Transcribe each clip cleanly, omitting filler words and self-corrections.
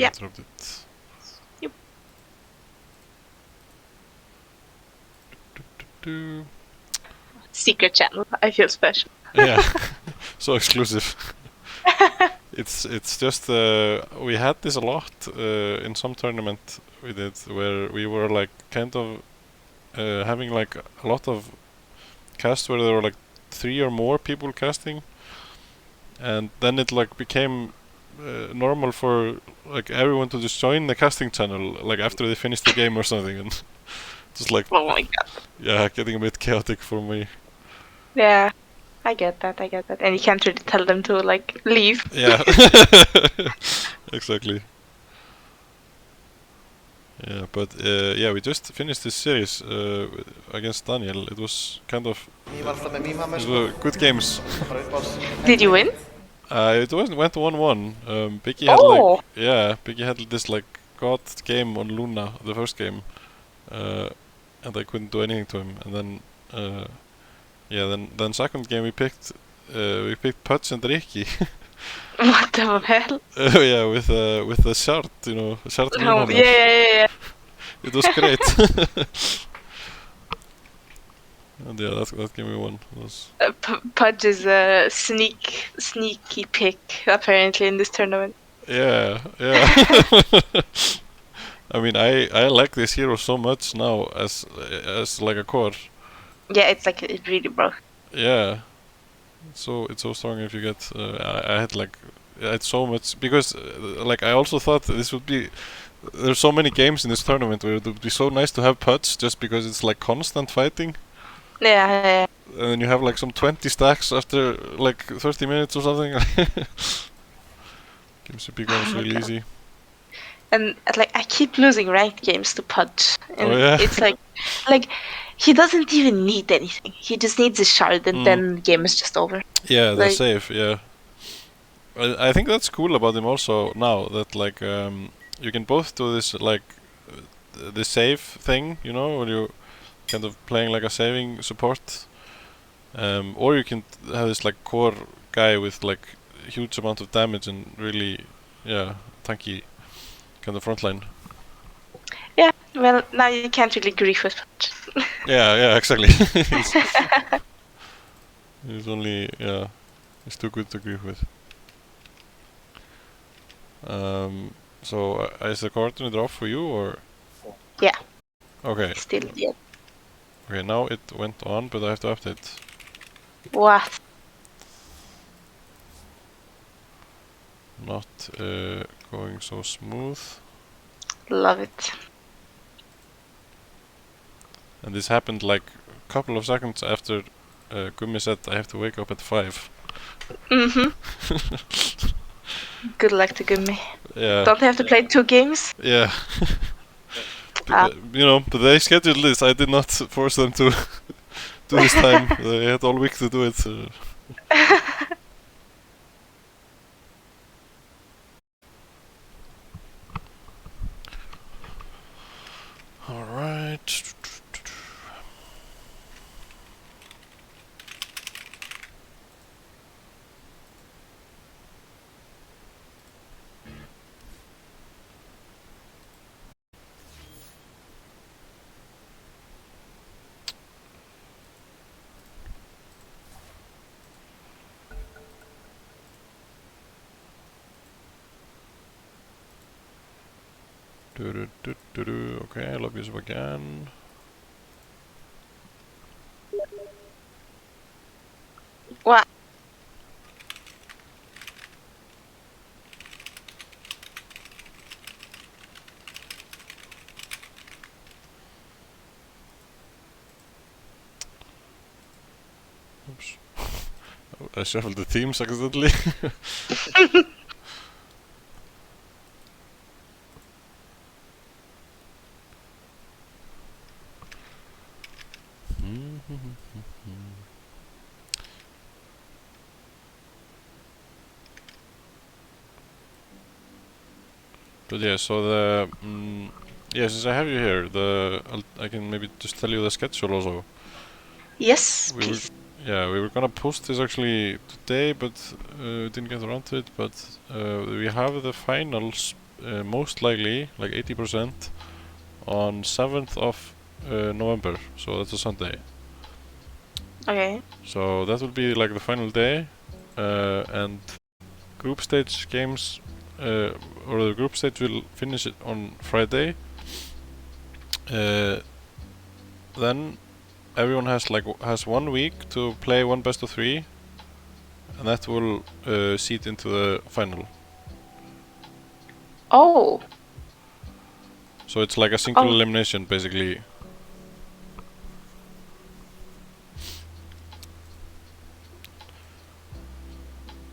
Yeah. interrupted. Yep. Do. Secret channel. I feel special. Yeah, so exclusive. It's just we had this a lot in some tournament we did where we were like kind of having like a lot of casts where there were like 3 or more people casting, and then it like became normal for like everyone to just join the casting channel like after they finished the game or something, and just like Oh my god. yeah, getting a bit chaotic for me. Yeah. I get that. And you can't really tell them to like leave. Yeah. Exactly. Yeah, but yeah, we just finished this series against Daniel. It was kind of it were good games. Did you win? It went 1-1. Biggie had Oh. Biggie had this like god game on Luna, the first game, and I couldn't do anything to him. And then yeah, then second game we picked Pudge and Ricky. What the hell? Yeah, with the shard, you know, shard Oh, Moonhammer. yeah. It was great. And yeah, that game we won. Was Pudge is a sneaky pick apparently in this tournament. yeah. I mean, I like this hero so much now as like a core. Yeah, it's like it really broke. Yeah, it's so strong if you get. I had like I had so much because like I also thought this would be. There's so many games in this tournament where it would be so nice to have Pudge just because it's like constant fighting. Yeah. And then you have like some 20 stacks after like 30 minutes or something. Games becomes really easy. And like I keep losing ranked games to Pudge, and Oh, yeah? it's like he doesn't even need anything. He just needs a shard, and then the game is just over. Yeah, they're Like- safe. Yeah, I think that's cool about him also now that like you can both do this like the save thing, you know, where you kind of playing like a saving support, or you can have this like core guy with like huge amount of damage and really tanky kind of frontline. Yeah, well, now you can't really grief with Pudge. Yeah, exactly. He's only he's too good to agree with. So is the coordinator off for you or? Yeah. Okay. Still, yeah. Okay, now it went on, but I have to update. What? Not going so smooth. Love it. And this happened like a couple of seconds after Gummi said I have to wake up at 5. Good luck to Gummi. Yeah. Don't have to play 2 games? Yeah. You know, but they scheduled this. I did not force them to do this time. They had all week to do it. All right. Okay, lobby is up again. What? Oops. I shuffled the teams accidentally. But yeah, so the since I have you here, I can maybe just tell you the schedule also. Yes, please. We were gonna post this actually today, but didn't get around to it. But we have the finals most likely like 80% on 7th of November. So that's a Sunday. Okay. So that will be like the final day, and group stage games, or the group stage will finish it on Friday. Then everyone has 1 week to play one best of 3, and that will seed into the final. Oh. So it's like a single Oh. elimination basically.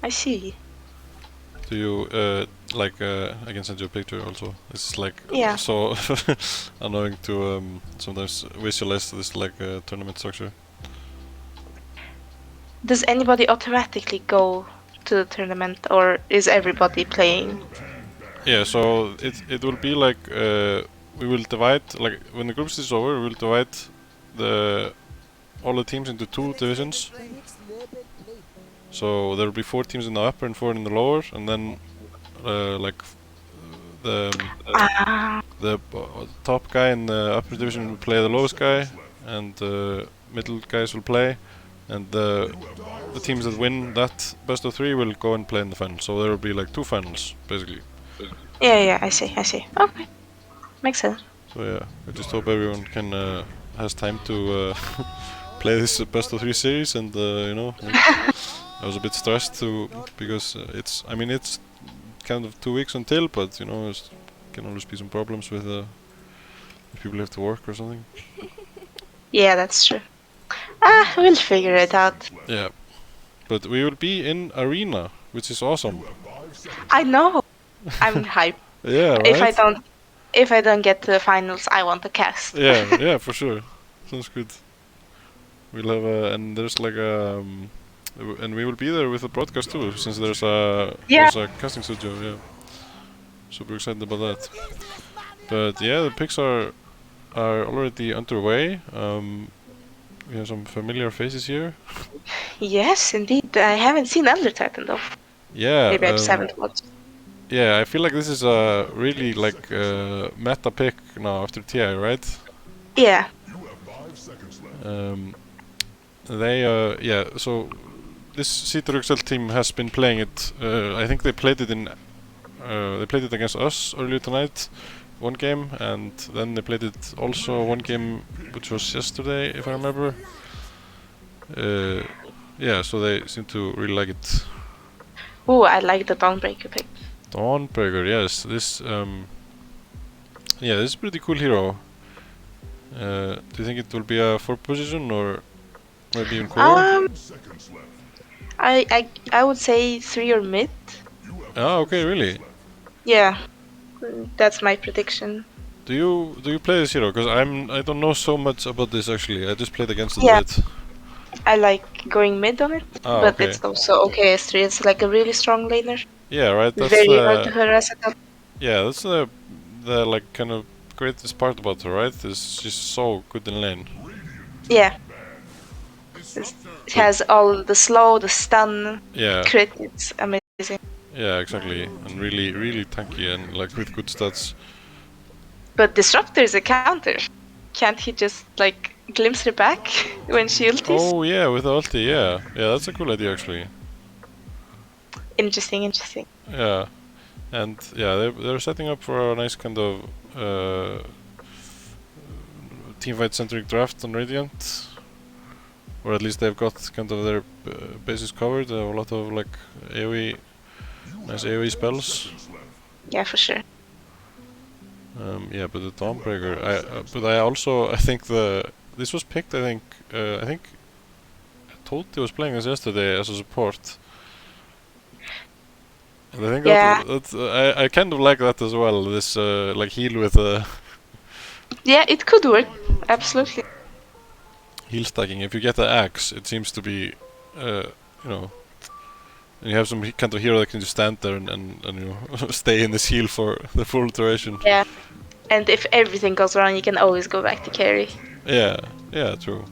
I see. Do you I can send you a picture also. It's like Yeah. so annoying to sometimes visualize this tournament structure. Does anybody automatically go to the tournament, or is everybody playing? Yeah, so it will be like we will divide, like when the group stage is over, we will divide all the teams into 2 divisions. So there will be 4 teams in the upper and 4 in the lower, and then the top guy in the upper division will play the lowest guy, and the middle guys will play, and the teams that win that best of 3 will go and play in the final. So there will be like 2 finals basically. Yeah, I see. Okay, makes sense. So yeah, I just hope everyone has time to play this best of 3 series, and I was a bit stressed because it's kind of 2 weeks until, but can always be some problems with if people have to work or something. Yeah, that's true. We'll figure it out. Yeah, but we will be in Arena, which is awesome. I know. I'm hyped. Yeah, right? If I don't get to the finals, I want a cast. Yeah, for sure. Sounds good. We'll have and there's like and we will be there with the broadcast too, since there's a casting studio. Yeah, super excited about that. But yeah, the picks are already underway. We have some familiar faces here. Yes, indeed. I haven't seen Elder Titan though. Yeah. Maybe I just haven't watched. Yeah, I feel like this is a really meta pick now after TI, right? Yeah. So this Citrixel team has been playing it. I think they played it against us earlier tonight, 1 game, and then they played it also 1 game, which was yesterday, if I remember. Yeah, so they seem to really like it. Ooh, I like the Dawnbreaker pick. Dawnbreaker, yes. This is a pretty cool hero. Do you think it will be a 4 position or maybe even core? I would say 3 or mid. Ah, okay, really? Yeah, that's my prediction. Do you play this hero? Because I don't know so much about this actually. I just played against it Yeah. a bit. I like going mid on it, but okay. it's also okay as 3. It's like a really strong laner. Yeah, right. That's very hard to harass it up. Yeah, that's the kind of greatest part about her, right? Is she's so good in lane. Yeah. It has all the slow, the stun, crit. It's amazing. Yeah, exactly, and really, really tanky and with good stats. But Disruptor is a counter. Can't he just glimpse her back when she ultis? Oh yeah, with the ulti, yeah, that's a cool idea actually. Interesting. Yeah, and yeah, they're setting up for a nice kind of teamfight centric draft on Radiant, or at least they've got kind of their bases covered. They have a lot of nice AoE spells. Yeah, for sure. Yeah, but the Dawnbreaker, I think this was picked. I think Toti was playing this yesterday as a support. And I think I kind of like that as well. This heal with Yeah, it could work. Absolutely. Heal stacking. If you get the axe, it seems to be, and you have some kind of hero that can just stand there and stay in this heal for the full duration. Yeah, and if everything goes wrong, you can always go back to carry. Yeah, true.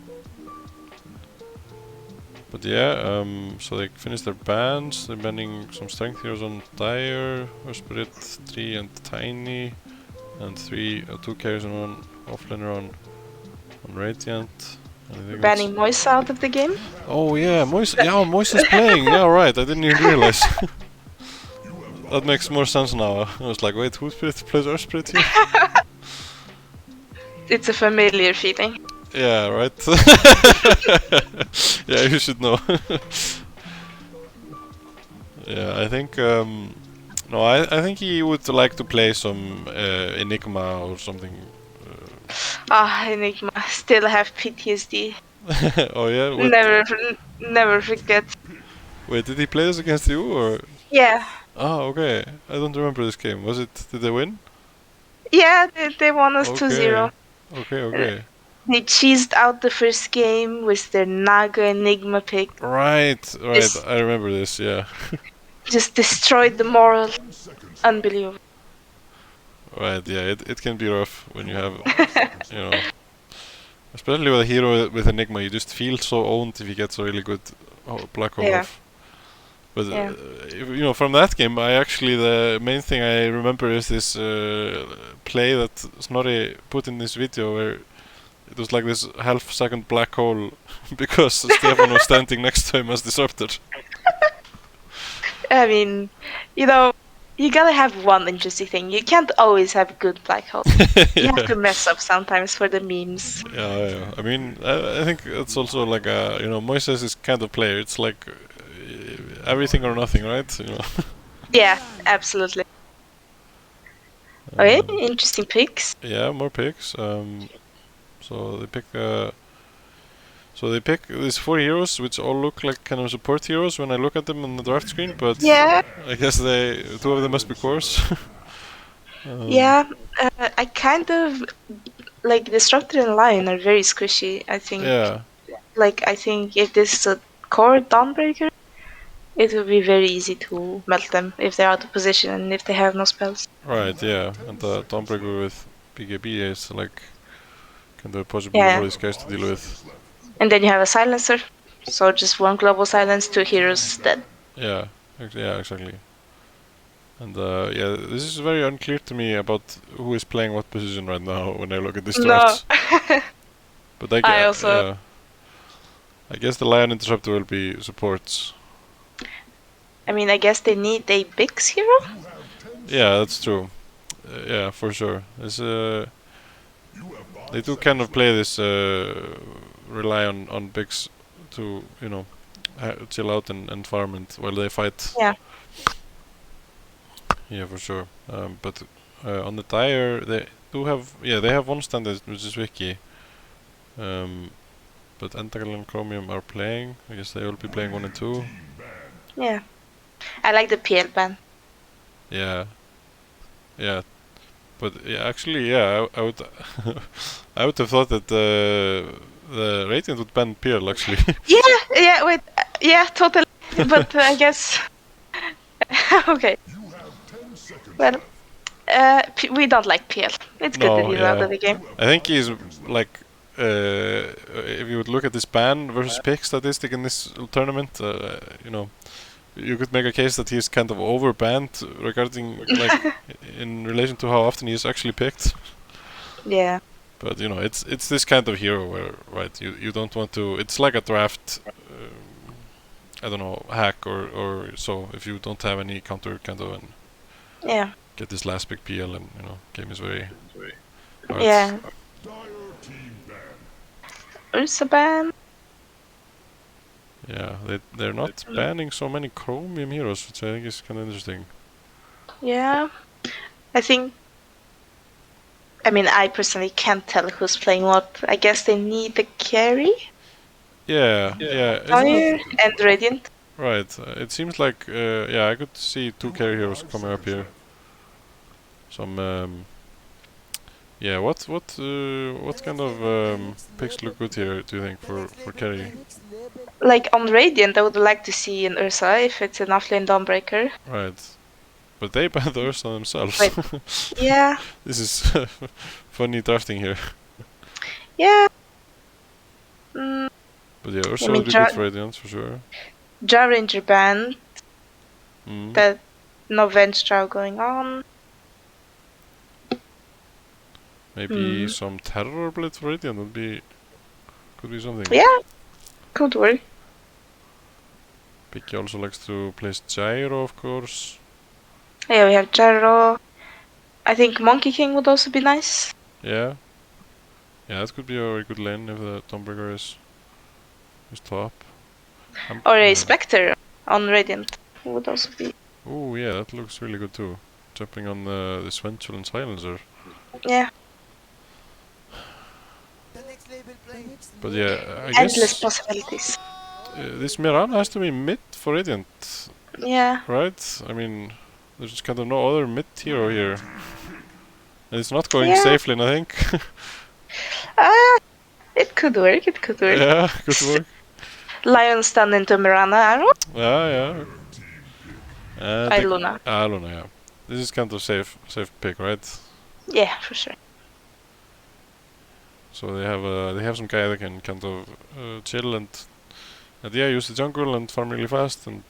But yeah, so they finished their bans. They're banning some strength heroes on Dire, Spirit 3 and Tiny, and 2 carries and 1 offlaner on Radiant. Banning Moisa out of the game. Oh yeah, Moisa. Yeah, Moisa's playing. Yeah, right. I didn't even realize. That makes more sense now. I was like, wait, who plays Earth Spirit here? It's a familiar feeling. Yeah, right. Yeah, you should know. Yeah, I think. No, I think he would like to play some Enigma or something. Enigma. Still have PTSD. Oh yeah. Never forget. Wait, did he play this against you or? Yeah. Oh, okay. I don't remember this game. Was it? Did they win? Yeah, they won us 2-0. Okay. They cheesed out the first game with their Naga Enigma pick. Right. I remember this. Yeah. Just destroyed the moral. Unbelievable. Right. Yeah. It can be rough when you have, you know, especially with a hero with Enigma. You just feel so owned if he gets a really good black hole off. But you know, from that game, the main thing I remember is this play that Snorri put in this video where it was like this half-second black hole because Stefan was standing next to him as disruptor. I mean, you know, you gotta have one interesting thing. You can't always have good black holes. You have to mess up sometimes for the memes. Yeah. I mean, I think it's also like you know, Moises is kind of player. It's like everything or nothing, right? You know. Yeah, absolutely. Okay, interesting picks. Yeah, more picks. So they pick these 4 heroes, which all look like kind of support heroes when I look at them on the draft screen. But yeah, I guess 2 of them must be cores. Yeah, I kind of like Disruptor and Lion are very squishy. I think. Yeah. Like I think if this is a core Dawnbreaker, it would be very easy to melt them if they're out of position and if they have no spells. Right. Yeah, and the Dawnbreaker with BKB is like kind of impossible for these guys to deal with. And then you have a silencer, so just 1 global silence, 2 heroes dead. Yeah, exactly. And yeah, this is very unclear to me about who is playing what position right now when I look at these drafts. No. But I guess the Lion and Disruptor will be supports. I mean, I guess they need a Bix hero? Yeah, that's true. Yeah, for sure. They do kind of play this, rely on Bix to, you know, chill out and farm it while they fight. Yeah. Yeah, for sure. But on the Dire, they do have, they have 1 standard, which is Wiki. But Entacle and Chromium are playing. I guess they will be playing 1 and 2. Yeah. I like the PL ban. Yeah. But actually, I would I would have thought that the Radiant would ban PL actually. Yeah, totally. But I guess okay. Well, we don't like PL. It's good that he's out of the game. I think he's like, if you would look at this ban versus pick statistic in this tournament, you know, you could make a case that he's kind of overbanned regarding like in relation to how often he's actually picked. Yeah. But you know, it's this kind of hero where you don't want to. It's like a draft. I don't know, hack or so if you don't have any counter kind of and get this last big PL and you know game is very hard. Yeah. Ursa ban. Yeah, they're not banning so many Chromium heroes, which I think is kind of interesting. Yeah, I mean, I personally can't tell who's playing what. I guess they need the carry. Yeah. Fire and Radiant. Right. It seems like I could see 2 carry heroes coming up here. Some what kind of picks look good here? Do you think for carry? Like on Radiant, I would like to see an Ursa if it's an offlane Dawnbreaker. Right. But they banned the Ursa themselves. Yeah. This is funny drafting here. Yeah. But yeah, Ursa mean, would be good for Radiant for sure. Jar Ranger band, Mm. that no Venge going on. Maybe some Terror Blade for Radiant would be... could be something. Yeah, could work. Biggie also likes to place Gyro, of course. Yeah, we have Gyro. I think Monkey King would also be nice. Yeah. Yeah, that could be a very good lane if the Dawnbreaker is top. Or a Spectre on Radiant would also be. Oh yeah, that looks really good too. Jumping on this Vengeful and Silencer. Yeah. But yeah, I Endless guess possibilities. this Mirana has to be mid for Radiant, Yeah. right? I mean, there's kind of no other mid hero here. And it's not going Yeah. safe lane, I think. It could work, it could work. Yeah, good work. Lion stun into Mirana arrow Yeah. by Luna. Luna, yeah. This is kind of safe pick, right? Yeah, for sure. So they have some guy that can kind of chill and yeah, use the jungle and farm really fast and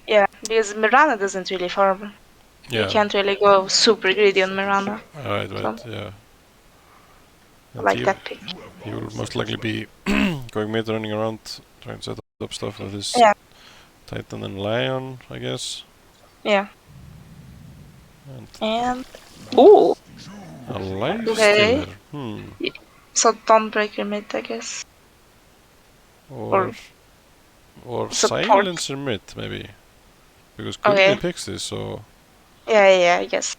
Yeah, because Mirana doesn't really farm. yeah. You can't really go super greedy on Mirana. Right, So, yeah. I And like that pick. he will most likely be going mid, running around, trying to set up stuff with his Yeah. Titan and Lion, I guess. Yeah. And Ooh, a life Okay. stealer. so Dawnbreaker mid, I guess. Or support. Silencer mid, maybe. Because Courtney Okay. picks this, so Yeah, I guess.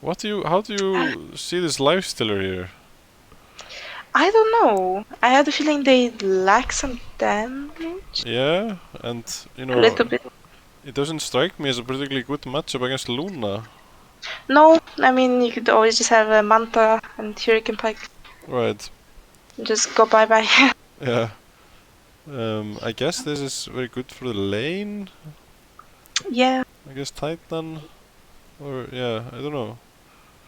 how do you see this life stealer here? I don't know. I had the feeling they lack some damage. Yeah, and you A know, little bit. it doesn't strike me as a particularly good matchup against Luna. No, I mean, you could always just have a Manta and Hurricane Pike. Right. Just go bye-bye. Yeah. I guess this is very good for the lane. Yeah. I guess Titan. Or, yeah, I don't know.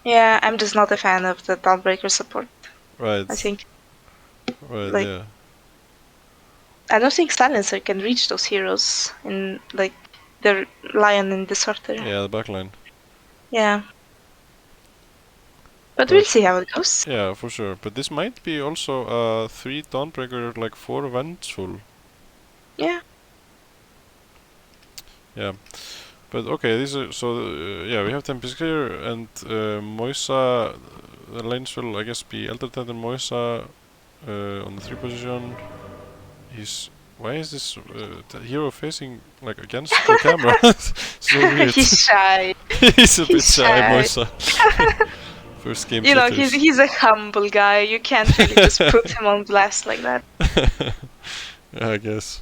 Yeah, I'm just not a fan of the Dawnbreaker support, Right. I think. Right, like- yeah. I don't think Silencer can reach those heroes in, like, the Lion and Disruptor. Yeah, the backline. Yeah. But we'll see how it goes. Yeah, for sure. But this might be also a 3 Dawnbreaker, like 4 Vengeful. Yeah. Yeah. But okay, these are yeah, we have Tempest here and Moisa. The lanes will, I guess, be Elder Titan Moisa on the 3 position. Why is this hero facing like against the camera? So weird. He's shy. He's a bit He's shy, shy. Moisa. First game You know, jitters. he's a humble guy. You can't really just put him on blast like that. Yeah, I guess.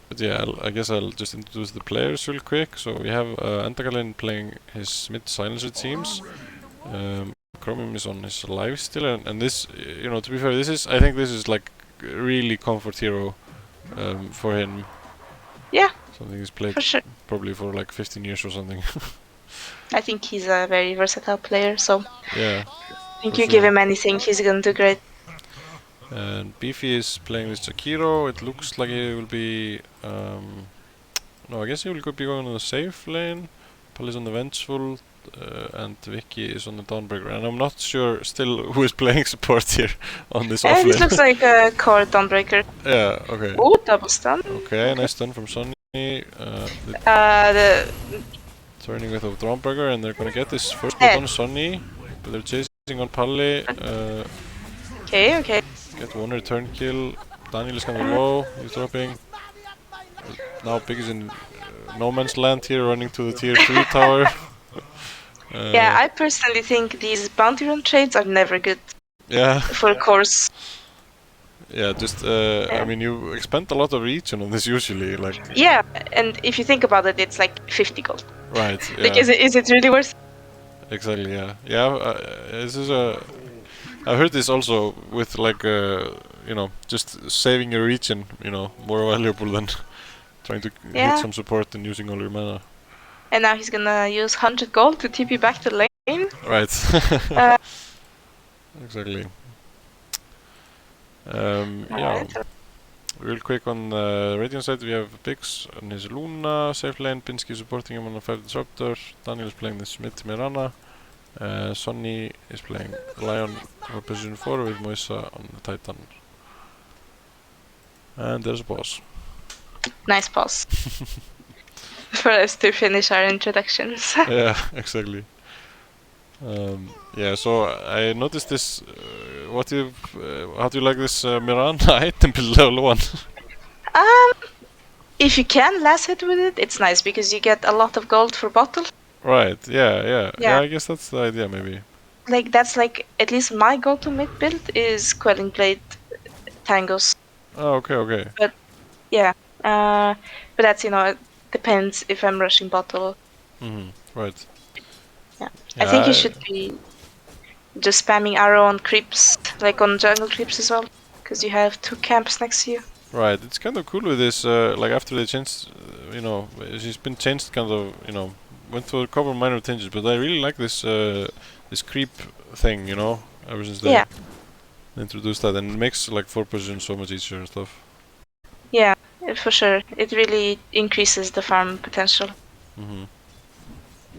But yeah, I guess I'll just introduce the players real quick. So we have Antakalin playing his mid silencer teams. Chromium is on his life still, and this, you know, to be fair, I think this is like really comfort hero for him. Yeah. Something he's played For sure. probably for like 15 years or something. I think he's a very versatile player, so Yeah. I think For you give sure. him anything, he's gonna do great. And Beefy is playing with Jakiro. It looks like he will be. No, I guess he will be going on the safe lane. Pal is on the Vengeful, and Vicky is on the Dawnbreaker. And I'm not sure still who is playing support here on this off This lane. looks like a core Dawnbreaker. Yeah, okay. Ooh, double stun. Okay, nice stun from Sonny. The Turning with a Dawnbreaker, and they're gonna get this first blood on Sonny. But they're chasing on Palli. okay. Get one return kill. Daniel is kind of low. He's dropping. Now Big is in no man's land here, running to the tier 3 tower. Yeah, I personally think these bounty run trades are never good Yeah, for cores. yeah. Just I mean, you expend a lot of region on this usually, like. Yeah, and if you think about it, it's like 50 gold. Right. Yeah. Like, is it really worth? Exactly. Yeah. Yeah. This is I've heard this also with like you know, just saving your region, you know, more valuable than trying to Yeah. hit some support and using all your mana. And now he's gonna use 100 gold to TP back to lane. Right. Uh, Exactly. Yeah, Alright. real quick on the Radiant side, we have Biggs on his Luna, safe lane, Pinsky supporting him on a 5 disruptor, Daniel is playing this mid Mirana, Sonny is playing Lion for position 4 with Moisa on the Titan. And there's a boss. Nice pause. For us to finish our introductions. Yeah, exactly. Yeah, so I noticed this. How do you like this Miranda item build level 1? If you can last hit with it, it's nice because you get a lot of gold for bottle. Right, yeah. Yeah. I guess that's the idea, maybe. Like that's like at least my go-to mid build is Quelling Blade Tangos. Oh, okay. Yeah. But that's it depends if I'm rushing bottle. Right. Yeah. I think you should be just spamming arrow on creeps, like on jungle creeps as well, because you have 2 camps next to you. Right, it's kind of cool with this, like after they changed, it's been changed kind of, went through a couple of minor changes, but I really like this this creep thing, ever since they introduced that, and it makes like 4 position so much easier and stuff. Yeah, for sure. It really increases the farm potential.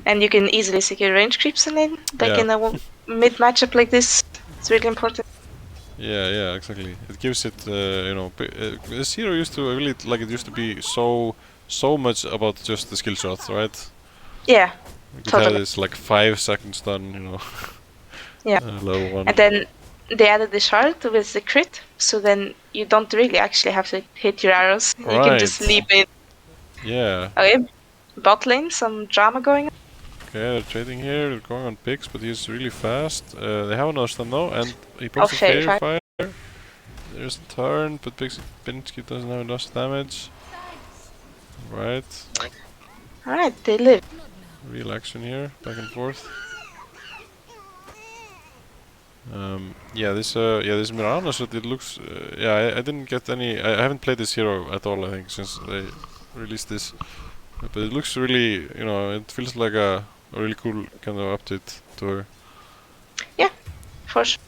And you can easily secure range creeps in lane, like in a mid matchup like this. It's really important. Yeah, exactly. It gives it, this hero used to really it used to be so much about just the skill shot, right? Yeah, you could totally. have this like 5 second stun, Yeah. level 1. And then they added the shard with the crit, so then you don't really actually have to hit your arrows. You can just leap in. Yeah. Okay, bot lane, some drama going on. Okay, they're trading here, they're going on Biggs, but he's really fast. They have another stun though, and he puts a Fairy Fire. There's a turn, but Pinsky doesn't have enough damage. Right. Alright, they live. Real action here, back and forth. This Mirana shot, it looks, I didn't get any, I haven't played this hero at all, I think, since they released this. But it looks really, it feels like a really cool kind of update to her. Yeah, for sure.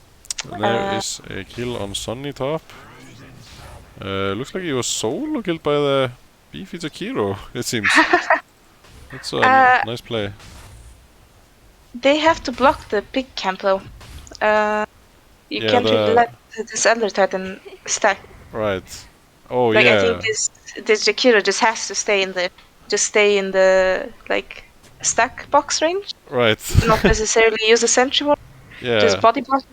And there is a kill on Sonny top. Looks like he was solo killed by the beefy Jakiro, it seems. That's a nice play. They have to block the big camp though. You can't really let this Elder Titan stack. Right. Oh I think this Jakiro just has to stay in the like stack box range. Right. Not necessarily use a sentry ward. Yeah. Just body block.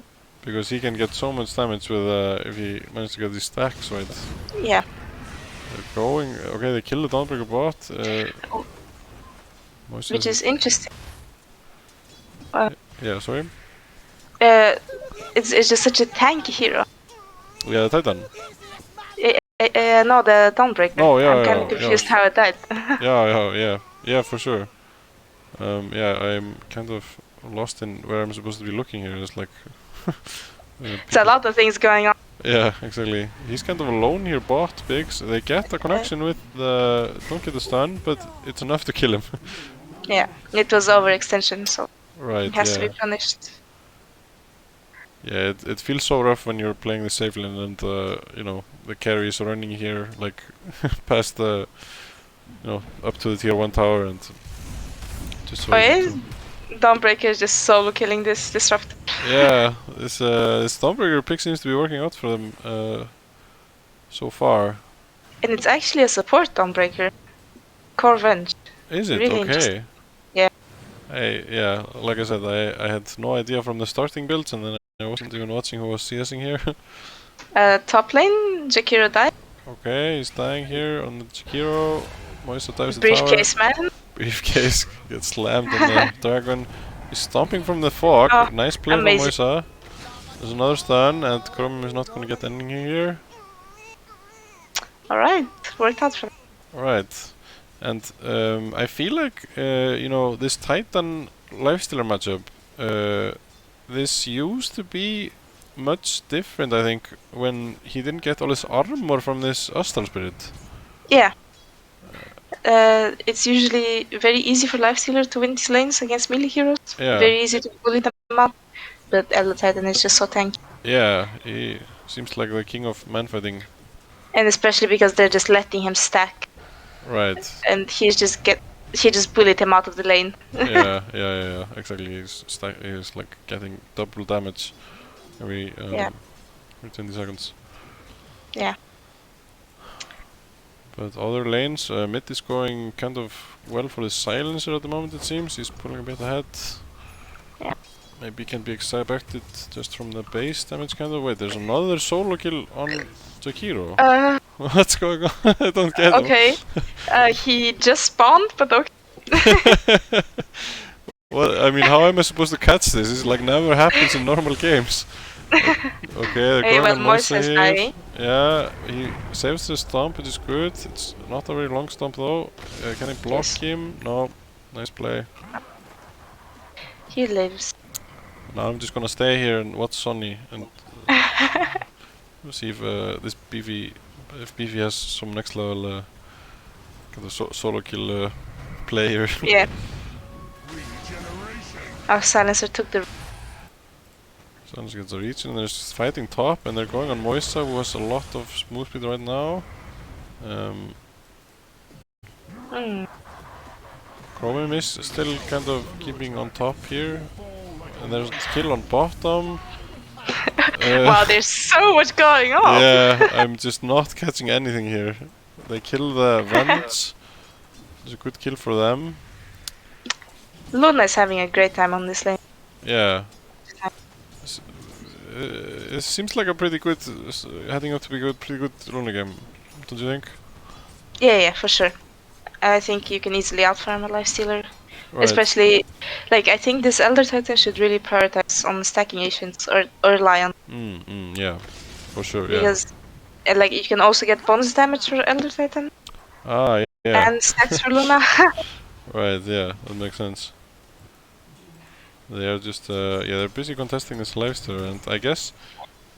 Because he can get so much damage with if he manages to get these stacks, right? Yeah. They're going. Okay, they kill the Dawnbreaker bot. Which is interesting. Yeah, sorry. It's just such a tanky hero. Yeah, the Titan. No, the Dawnbreaker. Oh yeah, I'm kind of confused how it died. yeah, for sure. I'm kind of lost in where I'm supposed to be looking here. It's like. It's a lot of things going on. Yeah, exactly. He's kind of alone here, bot, Biggs. They get a connection with the... Don't get the stun, but it's enough to kill him. Yeah, it was overextension, so right, it has to be punished. Yeah, it feels so rough when you're playing the safe lane and, the carry is running here, like, past the... up to the tier 1 tower and... Just so Dawnbreaker is just solo killing this disruptor. Yeah, this Dawnbreaker pick seems to be working out for them so far. And it's actually a support Dawnbreaker. Core Venge. Is it? Really okay. Yeah. Like I said, I had no idea from the starting builds, and then I wasn't even watching who was CSing here. Top lane, Jakiro died. Okay, he's dying here on the Jakiro. Moisa dives the Briefcase tower. man. Briefcase gets slammed on the dragon. He's stomping from the fog. Oh, nice play from amazing. Moisa. There's another stun, and Chromium is not going to get anything here. Alright, worked out for him. Alright. And I feel like, this Titan Lifestealer matchup, this used to be much different, I think, when he didn't get all his armor from this Astral Spirit. Yeah. It's usually very easy for Lifestealer to win these lanes against melee heroes. Yeah. Very easy to bully them up. But Elder Titan is just so tanky. Yeah, he Seems like the king of man-fighting. And especially because they're just letting him stack, Right. and he just bullied him out of the lane. yeah. Exactly. He's like getting double damage every every 20 seconds. Yeah. But other lanes, mid is going kind of well for the silencer at the moment. It seems he's pulling a bit ahead. Yeah. Maybe can be expected just from the base damage kind of. Wait, there's another solo kill on Jakiro. What's going on? I don't get him. Okay. He just spawned, but okay. Well, I mean, how am I supposed to catch this? This like never happens in normal games. Okay, they're Hey, going well, on Moise Moise is here. dying. Yeah, he saves the stomp, which is good. It's not a very long stomp though. Can I block Yes. him? No. Nice play. He lives. Now I'm just gonna stay here and watch Sonny and see if this if BV has some next level kind of solo kill player. Yeah. Our silencer took the. Sounds gets a reach and there's fighting top and they're going on Moisa who has a lot of smooth speed right now. Chromium is still kind of keeping on top here. And there's a kill on bottom. Wow, there's so much going on. Yeah, I'm just not catching anything here. They kill the Venge. It's a good kill for them. Luna is having a great time on this lane. Yeah. It seems like a pretty good, heading up to be good, pretty good Luna game, don't you think? Yeah, for sure. I think you can easily outfarm a lifestealer. Right. Especially, like, I think this Elder Titan should really prioritize on stacking Ancients or Lion. Yeah, for sure, yeah. Because, like, you can also get bonus damage for Elder Titan. Ah, yeah. And stacks for Luna. Right, yeah, that makes sense. They are just, yeah, they're busy contesting this lifestealer, and I guess,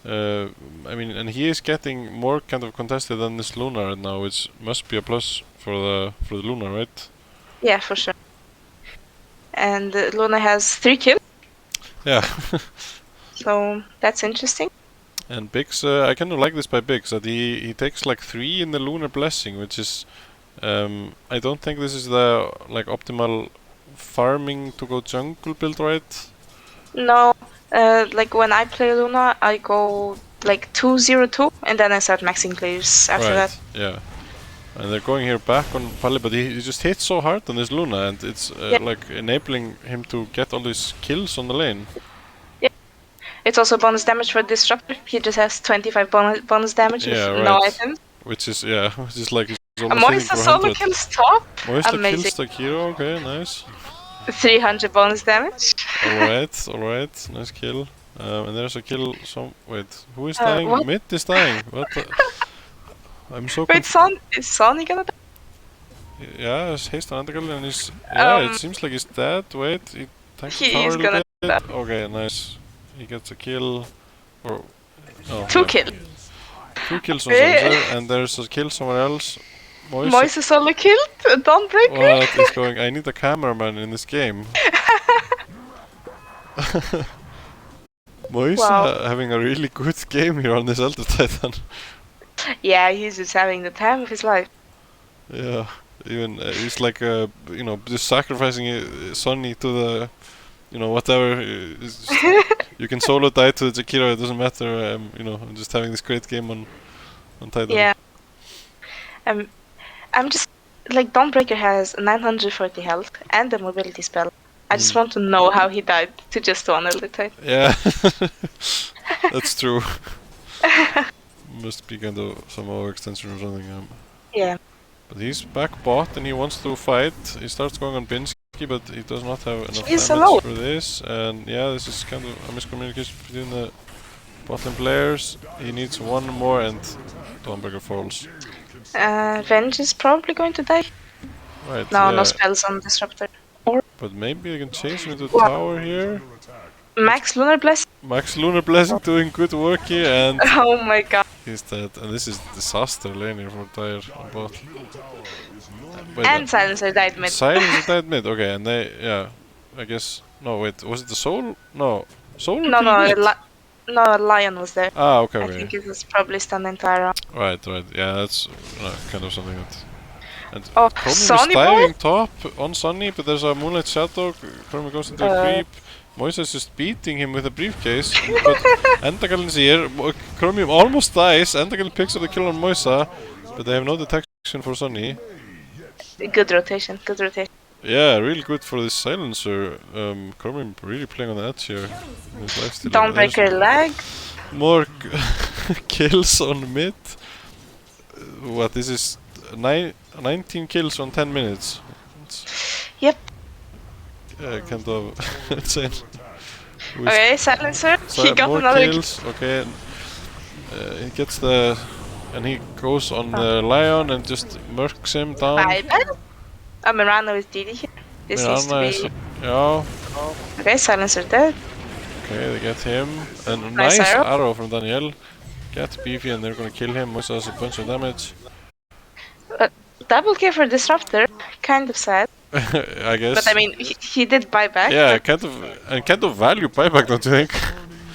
I mean, and he is getting more kind of contested than this Luna right now, which must be a plus for the Luna, right? Yeah, for sure. And Luna has 3 kills. Yeah. So that's interesting. And Biggs, I kind of like this by Biggs, that he takes like 3 in the Lunar Blessing, which is, I don't think this is the like optimal farming to go jungle build, right? No, like when I play Luna, I go like 2-0-2, and then I start maxing clears after Right, that. yeah. And they're going here back on Pali, but he just hits so hard on this Luna, and it's like enabling him to get all these kills on the lane. Yeah. It's also bonus damage for Disruptor. He just has 25 bonus damage with no items. Which is, yeah, which is like... Moisa solo kills top. Moisa Amazing. kills Takiro, okay, nice. 300 bonus damage. Alright, nice kill. And there's a kill, wait, who is dying? What? Mid is dying, what the... I'm so Wait, is Sonny gonna die? Yeah, it's Haste on Undergirl and he's... Yeah, it seems like he's dead, wait, he tanks the tower He is a gonna little bit. die. Okay, nice. He gets a kill. Or... Oh, 2 yeah. kills. 2 kills on Silencer, and there's a kill somewhere else. Moise solo killed? Dawnbreaker? What is going... I need a cameraman in this game. Moise having a really good game here on this Elder Titan. Yeah, he's just having the time of his life. Yeah, even he's like, you know, just sacrificing Sonny to the, you know, whatever. You can solo die to the Jakiro, it doesn't matter. You know, I'm just having this great game on Titan. Yeah. I'm just like Dawnbreaker has 940 health and a mobility spell. I just want to know how he died to just one Elder Titan. Yeah, that's true. Must be kind of some overextension or something. Yeah. But he's back bot and he wants to fight. He starts going on Binsky, but he does not have enough He's damage alone. for this. And yeah, this is kind of a miscommunication between the bot lane players. He needs one more and Dawnbreaker falls. Venge is probably going to die. Right. No, yeah. no spells on Disruptor. But maybe they can chase him into the tower here. Max Lunar Blessing. Max Lunar Blessing doing good work here and Oh my god. he's dead. And this is disaster lane here for Dire on bot. Wait, And Silencer died mid. Silence died mid, okay, and they, yeah, I guess, no wait, was it the Soul? No, Soul No, killed mid? No, Lion was there. Ah, okay, I okay. think it was probably standing to Arrow. Right. Yeah, that's kind of something that. And Oh, Chromium is Sonny boy? diving top on Sonny, but there's a Moonlight Shadow. Chromium goes into a creep. Moisa is just beating him with a briefcase, but Endagalin's here. Chromium almost dies. Endagalin picks up the kill on Moisa, but they have no detection for Sonny. Good rotation, good rotation. Yeah, really good for this silencer. Chromium really playing on the edge here. His lifesteal. Dawnbreaker lag. More kills on mid. What, this is 19 kills on 10 minutes. It's, Yep. kind of insane. Okay, Silencer. He got more another kills. Okay, he gets the, and he goes on the Lion and just murks him down. buyback. Mirana with DD here. This needs to Mirana be. is, yeah. Okay, Silencer dead. Okay, they get him, and a Nice nice arrow. arrow from Daniel. Get Beefy and they're gonna kill him. Moisa has a bunch of damage. Double kill for Disruptor. Kind of sad. I guess. But I mean, he did buyback. Yeah, but- kind of value buyback, don't you think?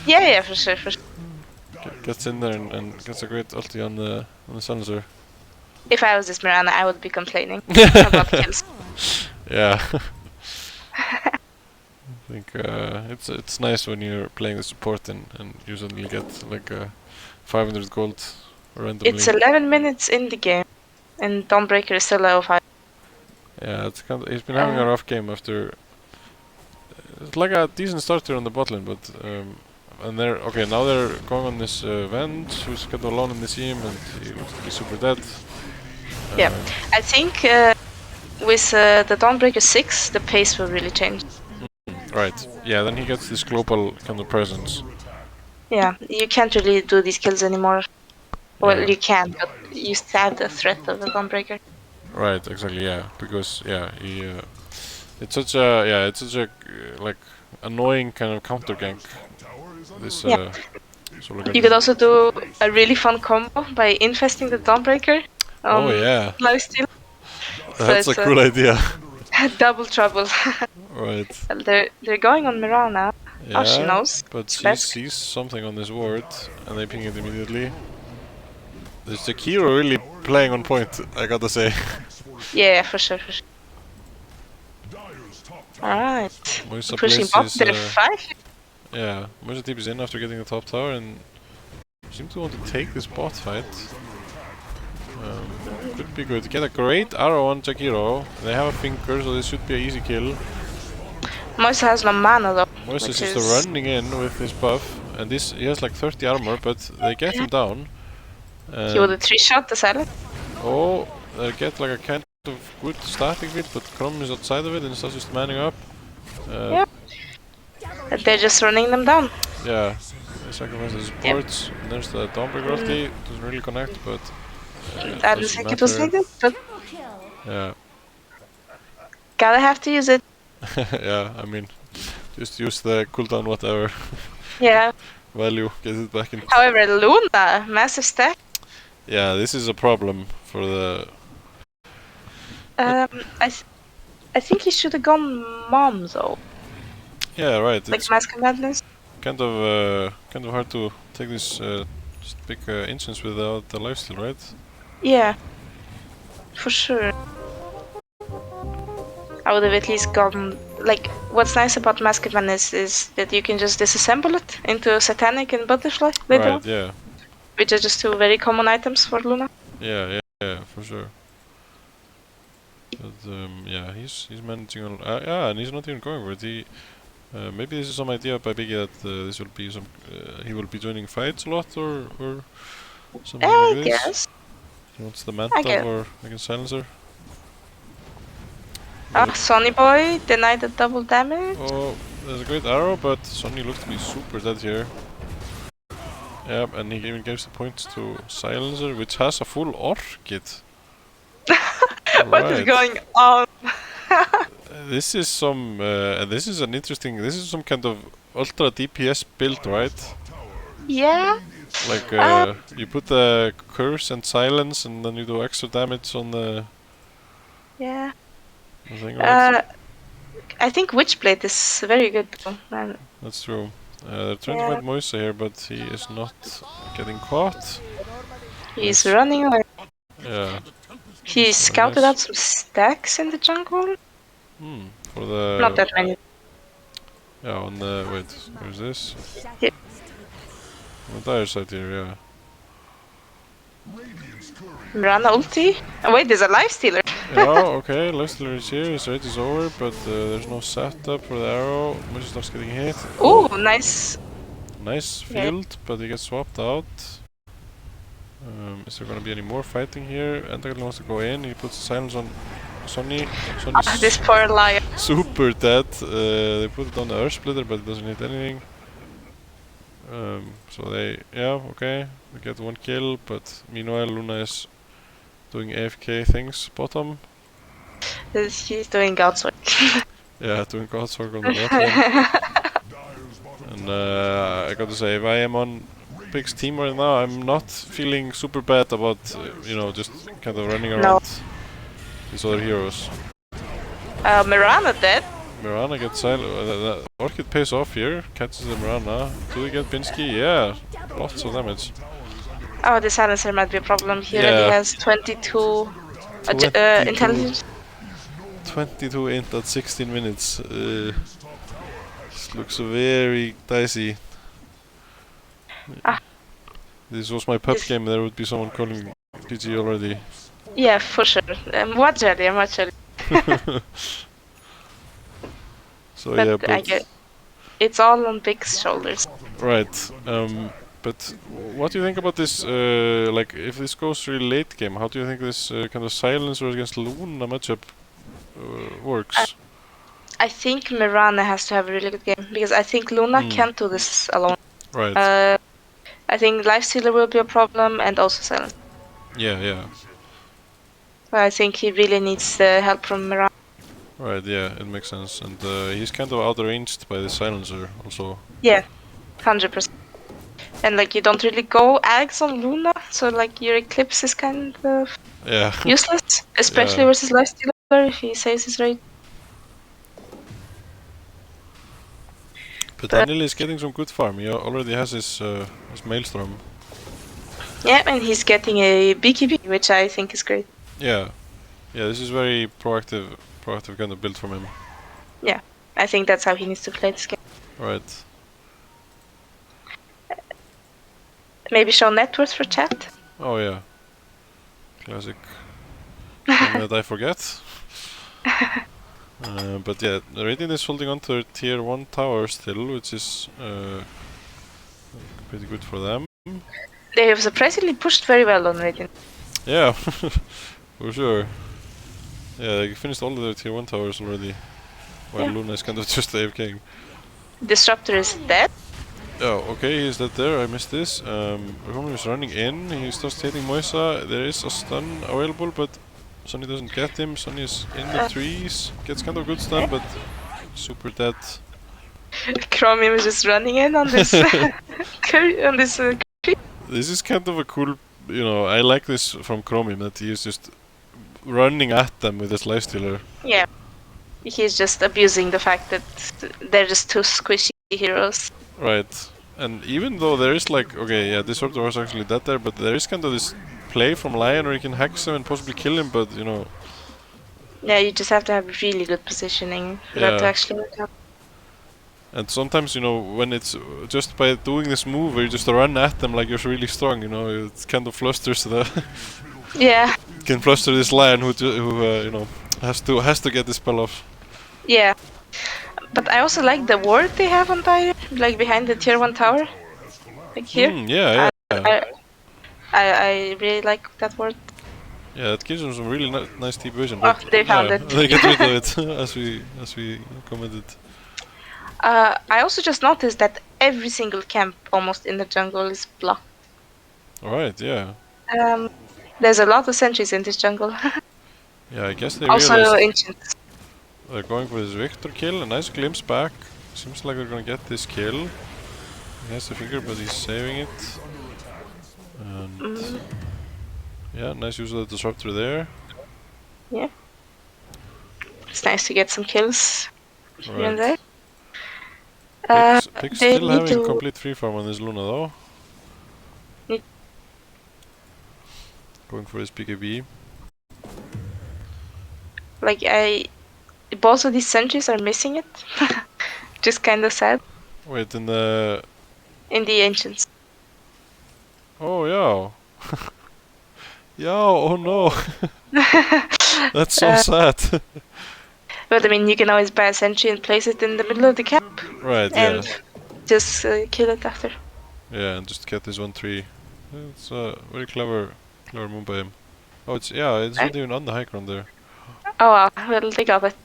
Yeah, for sure, for sure. Gets in there and gets a great ulti on the silencer. If I was this Mirana, I would be complaining about kills. Yeah. I think it's nice when you're playing the support and you suddenly get like 500 gold randomly. It's 11 minutes in the game, and Dawnbreaker is still level 5. Yeah, it's kind of, he's been having a rough game after. It's like a decent starter on the bot lane, but and they're okay now. They're going on this Venge, who's kind of alone in the team, and he looks like he's super dead. Yeah. I think with the Dawnbreaker 6, the pace will really change. Right. Yeah. Then he gets this global kind of presence. Yeah, you can't really do these kills anymore. Well, Yeah. you can, but you still have the threat of the Dawnbreaker. Right. Exactly. Yeah. Because he. It's such a like annoying kind of counter gank. This Yeah. Solar You could also do a really fun combo by infesting the Dawnbreaker. Oh yeah, Lifesteal. that's a it's cool idea. Double trouble. Right. Well, they're going on Mirana. Yeah. Oh, she knows. But she Best. sees something on this ward, and they ping it immediately. There's Jakiro really playing on point, I gotta say. Yeah, for sure, for sure. Alright. Moisa Pushing bot, places, they're 5. yeah, Moisa TP's in after getting the top tower and seem to want to take this bot fight. Could be good. Get a great arrow on Jakiro. They have a finger, so this should be an easy kill. Moisa has no mana though. Moisa is which just running in with his buff, and this he has like 30 armor, but they get him down. He would have 3-shot the Silent. Oh, they get like a kind of good starting bit, but Chrom is outside of it and starts just manning up. Yeah. They're just running them down. Yeah, they sacrifice the supports. And there's the Dawnbreaker ulti, doesn't really connect, but I don't think it was needed, but yeah, gotta have to use it. yeah. I mean, just use the cooldown whatever Yeah. value, get it back in. However, Luna, massive stack. Yeah, this is a problem for the. I think he should have gone Mom though. Yeah, right. Like It's Mask of Madness. kind of hard to take this just big instance without the lifesteal, right? Yeah. For sure. I would have at least gone. Like, what's nice about Mask of Madness is that you can just disassemble it into Satanic and Butterfly later Right. on, Yeah. which are just two very common items for Luna. Yeah, for sure. But yeah, he's managing on. Yeah, and he's not even going for it. He maybe this is some idea by Biggie that this will be some. He will be joining fights a lot or something I like this. guess. He wants the Manta guess. or against Silencer. Ah, Sonny Boy denied the double damage. Oh, there's a great arrow, but Sonny looks to be super dead here. Yep, and he even gives the points to Silencer, which has a full orchid. What is Right. going on? This is some. This is an interesting. This is some kind of ultra DPS build, right? Yeah. Like you put the curse and silence, and then you do extra damage on the Yeah. thing, right? I think Witchblade is very good though. That's true. They're trying to find Moisa here, but he is not getting caught. He's Nice. running away. Yeah. He scouted nice. out some stacks in the jungle. For the... Not that many. Yeah, on the... Wait, where's this? Yeah. On the dire side here, yeah. Mirana ulti. Oh, wait, there's a lifestealer. Yeah, okay, Lifestealer is here, his raid is over, but there's no setup for the arrow. Moisa starts getting hit. Ooh, nice. Nice field, but he gets swapped out. Is there gonna be any more fighting here? Entacles wants to go in, he puts the silence on Sonny. Sonny's This poor lion. super dead. They put it on the Earth Splitter, but it doesn't hit anything. So they, yeah, okay, we get one kill, but meanwhile Luna is doing AFK things bottom. He's doing God's work. Yeah, doing Godsword on the bottom. And I gotta say, if I am on Pig's team right now, I'm not feeling super bad about, you know, just kind of running around these other heroes. Mirana dead. Mirana gets silent. Orchid pays off here, catches the Mirana. Do they get Pinsky? Yeah, lots of damage. Oh, the silencer might be a problem. He Yeah. already has 22 intelligence. 22 int at 16 minutes. This looks very dicey. This was my pub game, there would be someone calling GG already. Yeah, for sure. Much earlier, much earlier. So But yeah, I but get it's all on Big's shoulders. right. But what do you think about this? Like, if this goes really late game, how do you think this kind of silencer against Luna matchup works? I think Mirana has to have a really good game because I think Luna can't do this alone. Right. I think Lifestealer will be a problem and also Silence. Yeah, yeah. But I think he really needs the help from Mirana. Right, yeah, it makes sense. And he's kind of outranged by the silencer also. Yeah, 100%. And like you don't really go Ags on Luna, so like your Eclipse is kind of useless, especially versus Lifestealer if he saves his raid. But Daniel is getting some good farm. He already has his Maelstrom. Yeah, and he's getting a BKB, which I think is great. Yeah, yeah. This is very proactive kind of build from him. Yeah, I think that's how he needs to play this game. Right. Maybe show net worth for chat. Oh yeah. Classic. That I forget. But yeah, Radiant is holding on to their tier 1 tower still, which is pretty good for them. They have surprisingly pushed very well on Radiant. Yeah, for sure. Yeah, they finished all of their tier 1 towers already, while Luna is kind of just AFKing. Disruptor is dead. Oh, okay, he's dead there, I missed this. Roman is running in, he starts hitting Moisa. There is a stun available, but Sonny doesn't get him. Sonny is in the trees, gets kind of good stun, but super dead. Chromium is just running in on this on this This is kind of a cool, you know, I like this from Chromium, that he is just running at them with his lifestealer. Yeah, he's just abusing the fact that they're just two squishy heroes. Right, and even though there is like, okay, yeah, Disruptor was actually dead there, but there is kind of this play from Lion where you can hex him and possibly kill him, but you know... Yeah, you just have to have really good positioning for that to actually work out. And sometimes, you know, when it's just by doing this move where you just run at them like you're really strong, you know, it kind of flusters the... Yeah. Can fluster this Lion who you know, has to get this spell off. Yeah. But I also like the ward they have on Dire, like behind the tier 1 tower. Like here. Yeah. I really like that ward. Yeah, it gives them some really nice deep vision. Oh, they found it. They get rid of it, as we commented. I also just noticed that every single camp almost in the jungle is blocked. Alright, yeah. There's a lot of sentries in this jungle. Yeah, I guess they also realized ancients. they're going for this Victor kill. A nice glimpse back. Seems like they're gonna get this kill. He has the finger, but he's saving it. And yeah, nice use of the disruptor there. Yeah. It's nice to get some kills here and there. Pig's they still need having to- complete free farm on this Luna though. Need- Going for his BKB. Like both of these sentries are missing it. Just kind of sad Wait, in the... in the ancients. Oh, yeah. Yeah, oh no. That's so sad. But I mean, you can always buy a sentry and place it in the middle of the camp Right, yeah. and just kill it after. Yeah, and just get this 1-3. It's a very clever move by him. Oh, it's not even on the high ground there. Oh wow, well they got it.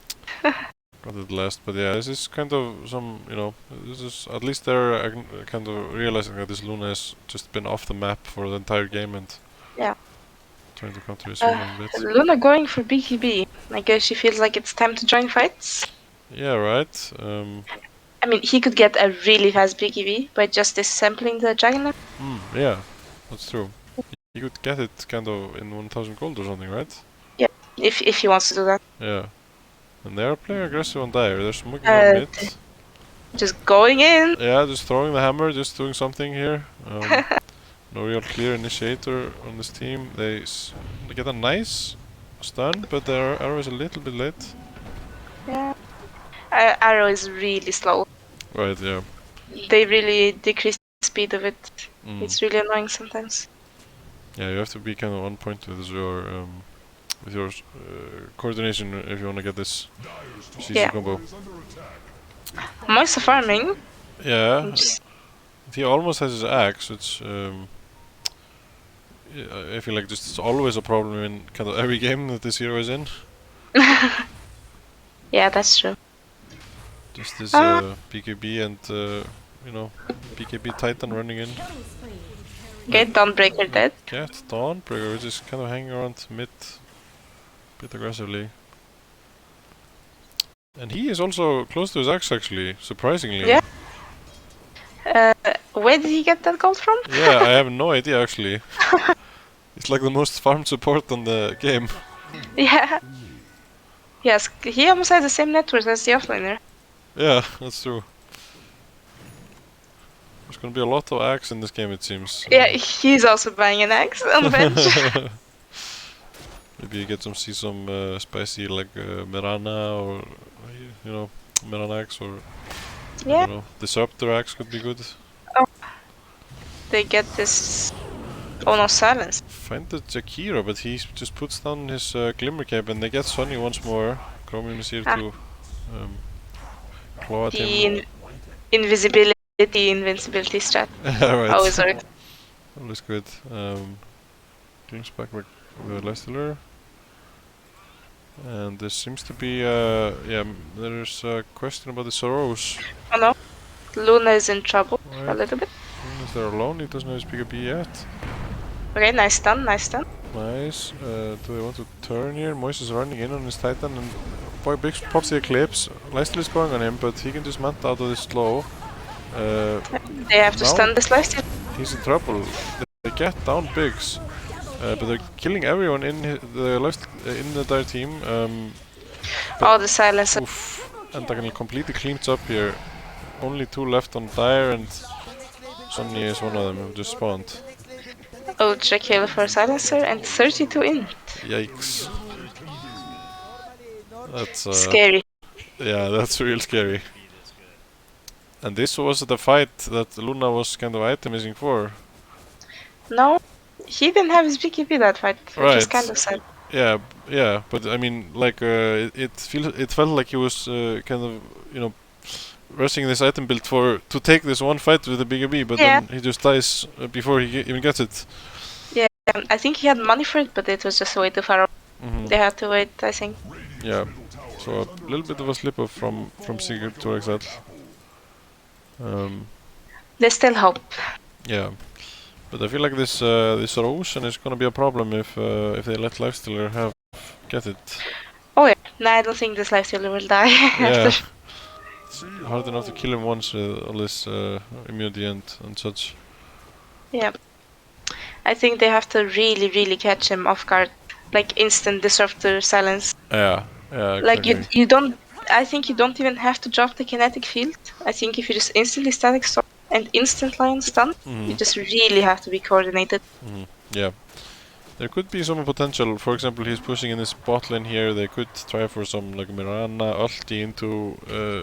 Got it last, but yeah, this is kind of some, this is at least they're kind of realizing that this Luna has just been off the map for the entire game and Yeah. trying to counter his own bits. Luna going for BKB. I guess she feels like it's time to join fights. Yeah, right. I mean, he could get a really fast BKB by just disassembling the Dragon. Yeah, that's true. You could get it kind of in 1000 gold or something, right? If he wants to do that. Yeah. And they are playing aggressive on Dire. They're smoking on mid. Just going in. Yeah, just throwing the hammer, just doing something here. No real clear initiator on this team. They get a nice stun, but their arrow is a little bit late. Yeah. Arrow is really slow. Right, yeah. They really decrease the speed of it. Mm. It's really annoying sometimes. Yeah, you have to be kind of on point with your coordination if you want to get this CC Yeah. combo. Moisa farming. Yeah, Just- he almost has his axe, which I feel like just it's always a problem in kind of every game that this hero is in. Yeah, that's true. Just this BKB and BKB Titan running in. Okay, Dawnbreaker dead. Yeah, it's Dawnbreaker, which is kind of hanging around mid a bit aggressively. And he is also close to his axe actually, surprisingly. Yeah. Where did he get that gold from? Yeah, I have no idea actually. It's like the most farmed support on the game. Yeah. Yes, he almost has the same net worth as the offlaner. Yeah, that's true. There's gonna be a lot of axe in this game, it seems. Yeah, he's also buying an axe on the bench. Maybe you get see some spicy like Mirana or Mirana axe or I Yeah, don't know. Disruptor axe could be good. they get this. Oh no, silence. Find the Jakiro, but he just puts down his Glimmer Cape and they get Sonny once more. Chromium is here to claw at him. The invincibility strat. Right. Always works. Always good. Glimpse back with the Lifestealer. And there seems to be, there's a question about the Soros. Oh no, Luna is in trouble a Right. little bit. Is there alone? He doesn't have his BKB yet. Okay, nice stun, nice stun. Nice. Do they want to turn here? Moise is running in on his Titan and boy, Big pops the Eclipse. Lifesteal is going on him, but he can just mount out of this slow. They have to Now- stun this lifesteal. He's in trouble. They get down Biggs, but they're killing everyone in the Dire team. Oh, the silence. Oof. And they're gonna completely cleaned up here. Only 2 left on Dire, and Sonny is one of them who just spawned. Ultra kill for silencer and 32 in. Yikes. That's Scary. yeah, that's real scary. And this was the fight that Luna was kind of itemizing for. No, he didn't have his BKB that fight, which is Right. kind of sad. Yeah, but I mean, like, it felt like he was kind of, rushing this item build to take this one fight with the BKB, but Yeah. then he just dies before he even gets it. I think he had money for it, but it was just way too far. Mhm. They had to wait, I think. Yeah, so a little bit of a slip up from Sigurd to Exile. There's still hope. Yeah, but I feel like this erosion is gonna be a problem if they let Lifestealer get it. Oh yeah, no, I don't think this lifestealer will die. Yeah, after. it's hard enough to kill him once with all this immunity and such. Yeah. I think they have to really, really catch him off guard. Like instant disruptor silence. Yeah, Like exactly. you don't I think you don't even have to drop the kinetic field. I think if you just instantly static storm and instant lion stun, you just really have to be coordinated. Yeah. There could be some potential. For example, he's pushing in this bot lane here. They could try for some like Mirana ulti into,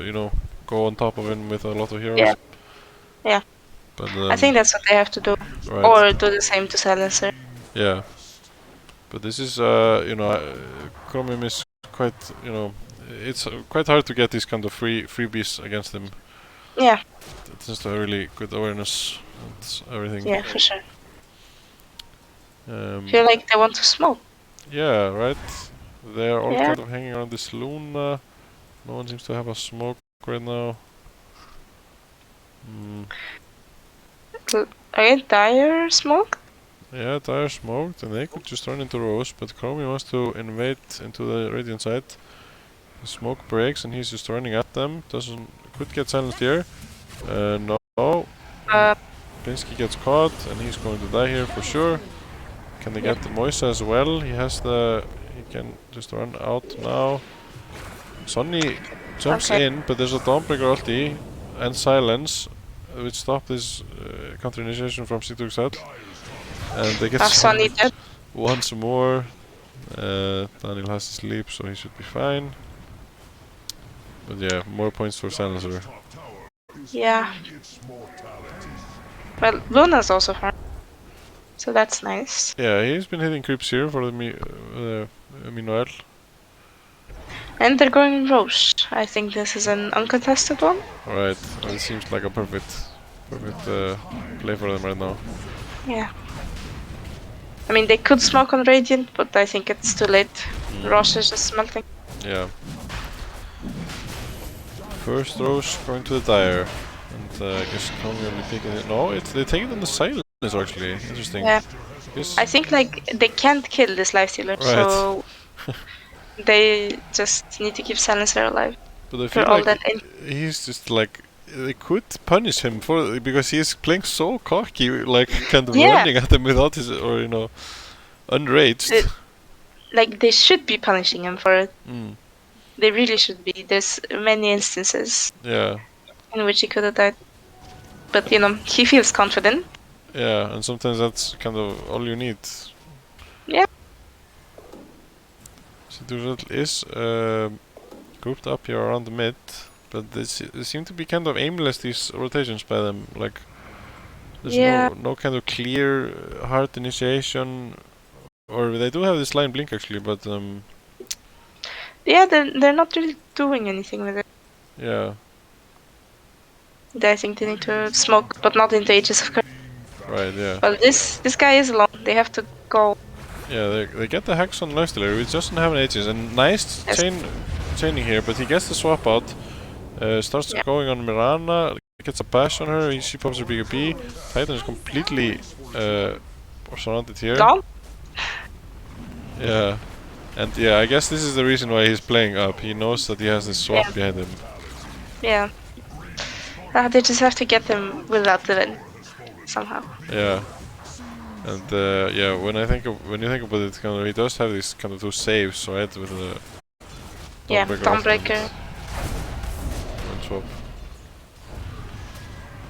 you know, go on top of him with a lot of heroes. Yeah. Yeah. But I think that's what they have to do. right. Or do the same to Silencer. Yeah. But this is, you know, Chromium is quite, you know, it's quite hard to get these kind of freebies against him. Yeah. It's just a really good awareness and everything. Yeah, for sure. Feel like they want to smoke. Yeah, right. They're all Yeah. kind of hanging around this Luna. No one seems to have a smoke right now. Are Dire smoked? Yeah, Dire smoked, and they could just run into Rose, but Chromie wants to invade into the Radiant side. The smoke breaks, and he's just running at them. Could get silenced here. No. Pinsky gets caught, and he's going to die here for sure. Can they get the Moisa as well? He can just run out now. Sonny jumps in, but there's a Dawnbreaker ulti and silence, which stop this counter initiation from Sigurdsson. And they get Sonny dead. once more. Daniel has to sleep, so he should be fine. But yeah, more points for Silencer. Yeah. Well, Luna's also fine. So that's nice. Yeah, he's been hitting creeps here for the Minoel. And they're going Roche. I think this is an uncontested one. Right, well, it seems like a perfect play for them right now. Yeah. I mean, they could smoke on Radiant, but I think it's too late. Roche is just melting. Yeah. First Roche going to the Dire. And I guess Chromie will be taking it. No, they take it on the silence actually. Interesting. Yeah. Yes. I think like they can't kill this lifestealer, Right. so they just need to keep Silencer alive. But I feel like he's just like, they could punish him because he's playing so cocky, like kind of running at him without his, or you know, unraged. Like they should be punishing him for it. They really should be. There's many instances. Yeah. In which he could have died. But you know, he feels confident. Yeah, and sometimes that's kind of all you need. Yeah. Sigurdsson is grouped up here around the mid, but they seem to be kind of aimless, these rotations by them. Like, there's no kind of clear hard initiation, or they do have this line blink actually, but yeah, they're not really doing anything with it. Yeah. I think they need to smoke, but not into Aegis of Curse. Right, yeah. Well, this guy is alone. They have to go. Yeah, they get the Hex on Lifestealer, which doesn't have an Aegis, and nice chaining here, but he gets the swap out. Starts going on Mirana, gets a bash on her, she pops her BKB. Titan is completely surrounded here. Gone? Yeah. And yeah, I guess this is the reason why he's playing up. He knows that he has this swap behind him. Yeah. They just have to get them without the win somehow. Yeah. And yeah, when you think about it, kind of, he does have these kind of two saves, right? With the Dawnbreaker. And swap.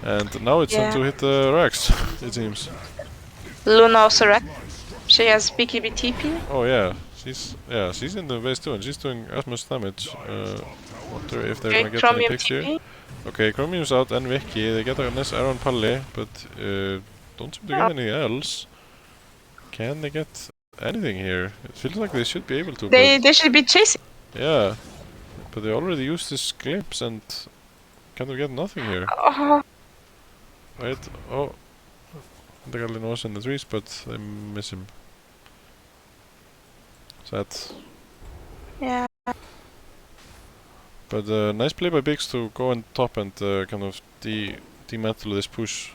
And now it's time to hit the Rex, it seems. Luna also Rex. She has BKB TP. Oh yeah, she's in the base too, and she's doing as much damage. Wonder if they're gonna get any picks here. Okay, Chromium's out and Vicky. They get a nice arrow on Palli, but don't seem to get anything else. Can they get anything here? It feels like they should be able to. They should be chasing. Yeah, but they already used this glimpse and kind of get nothing here. Right? Oh, the Galin was in the trees, but they miss him. Sad. Yeah. But nice play by Biggs to go on top and kind of demantle this push.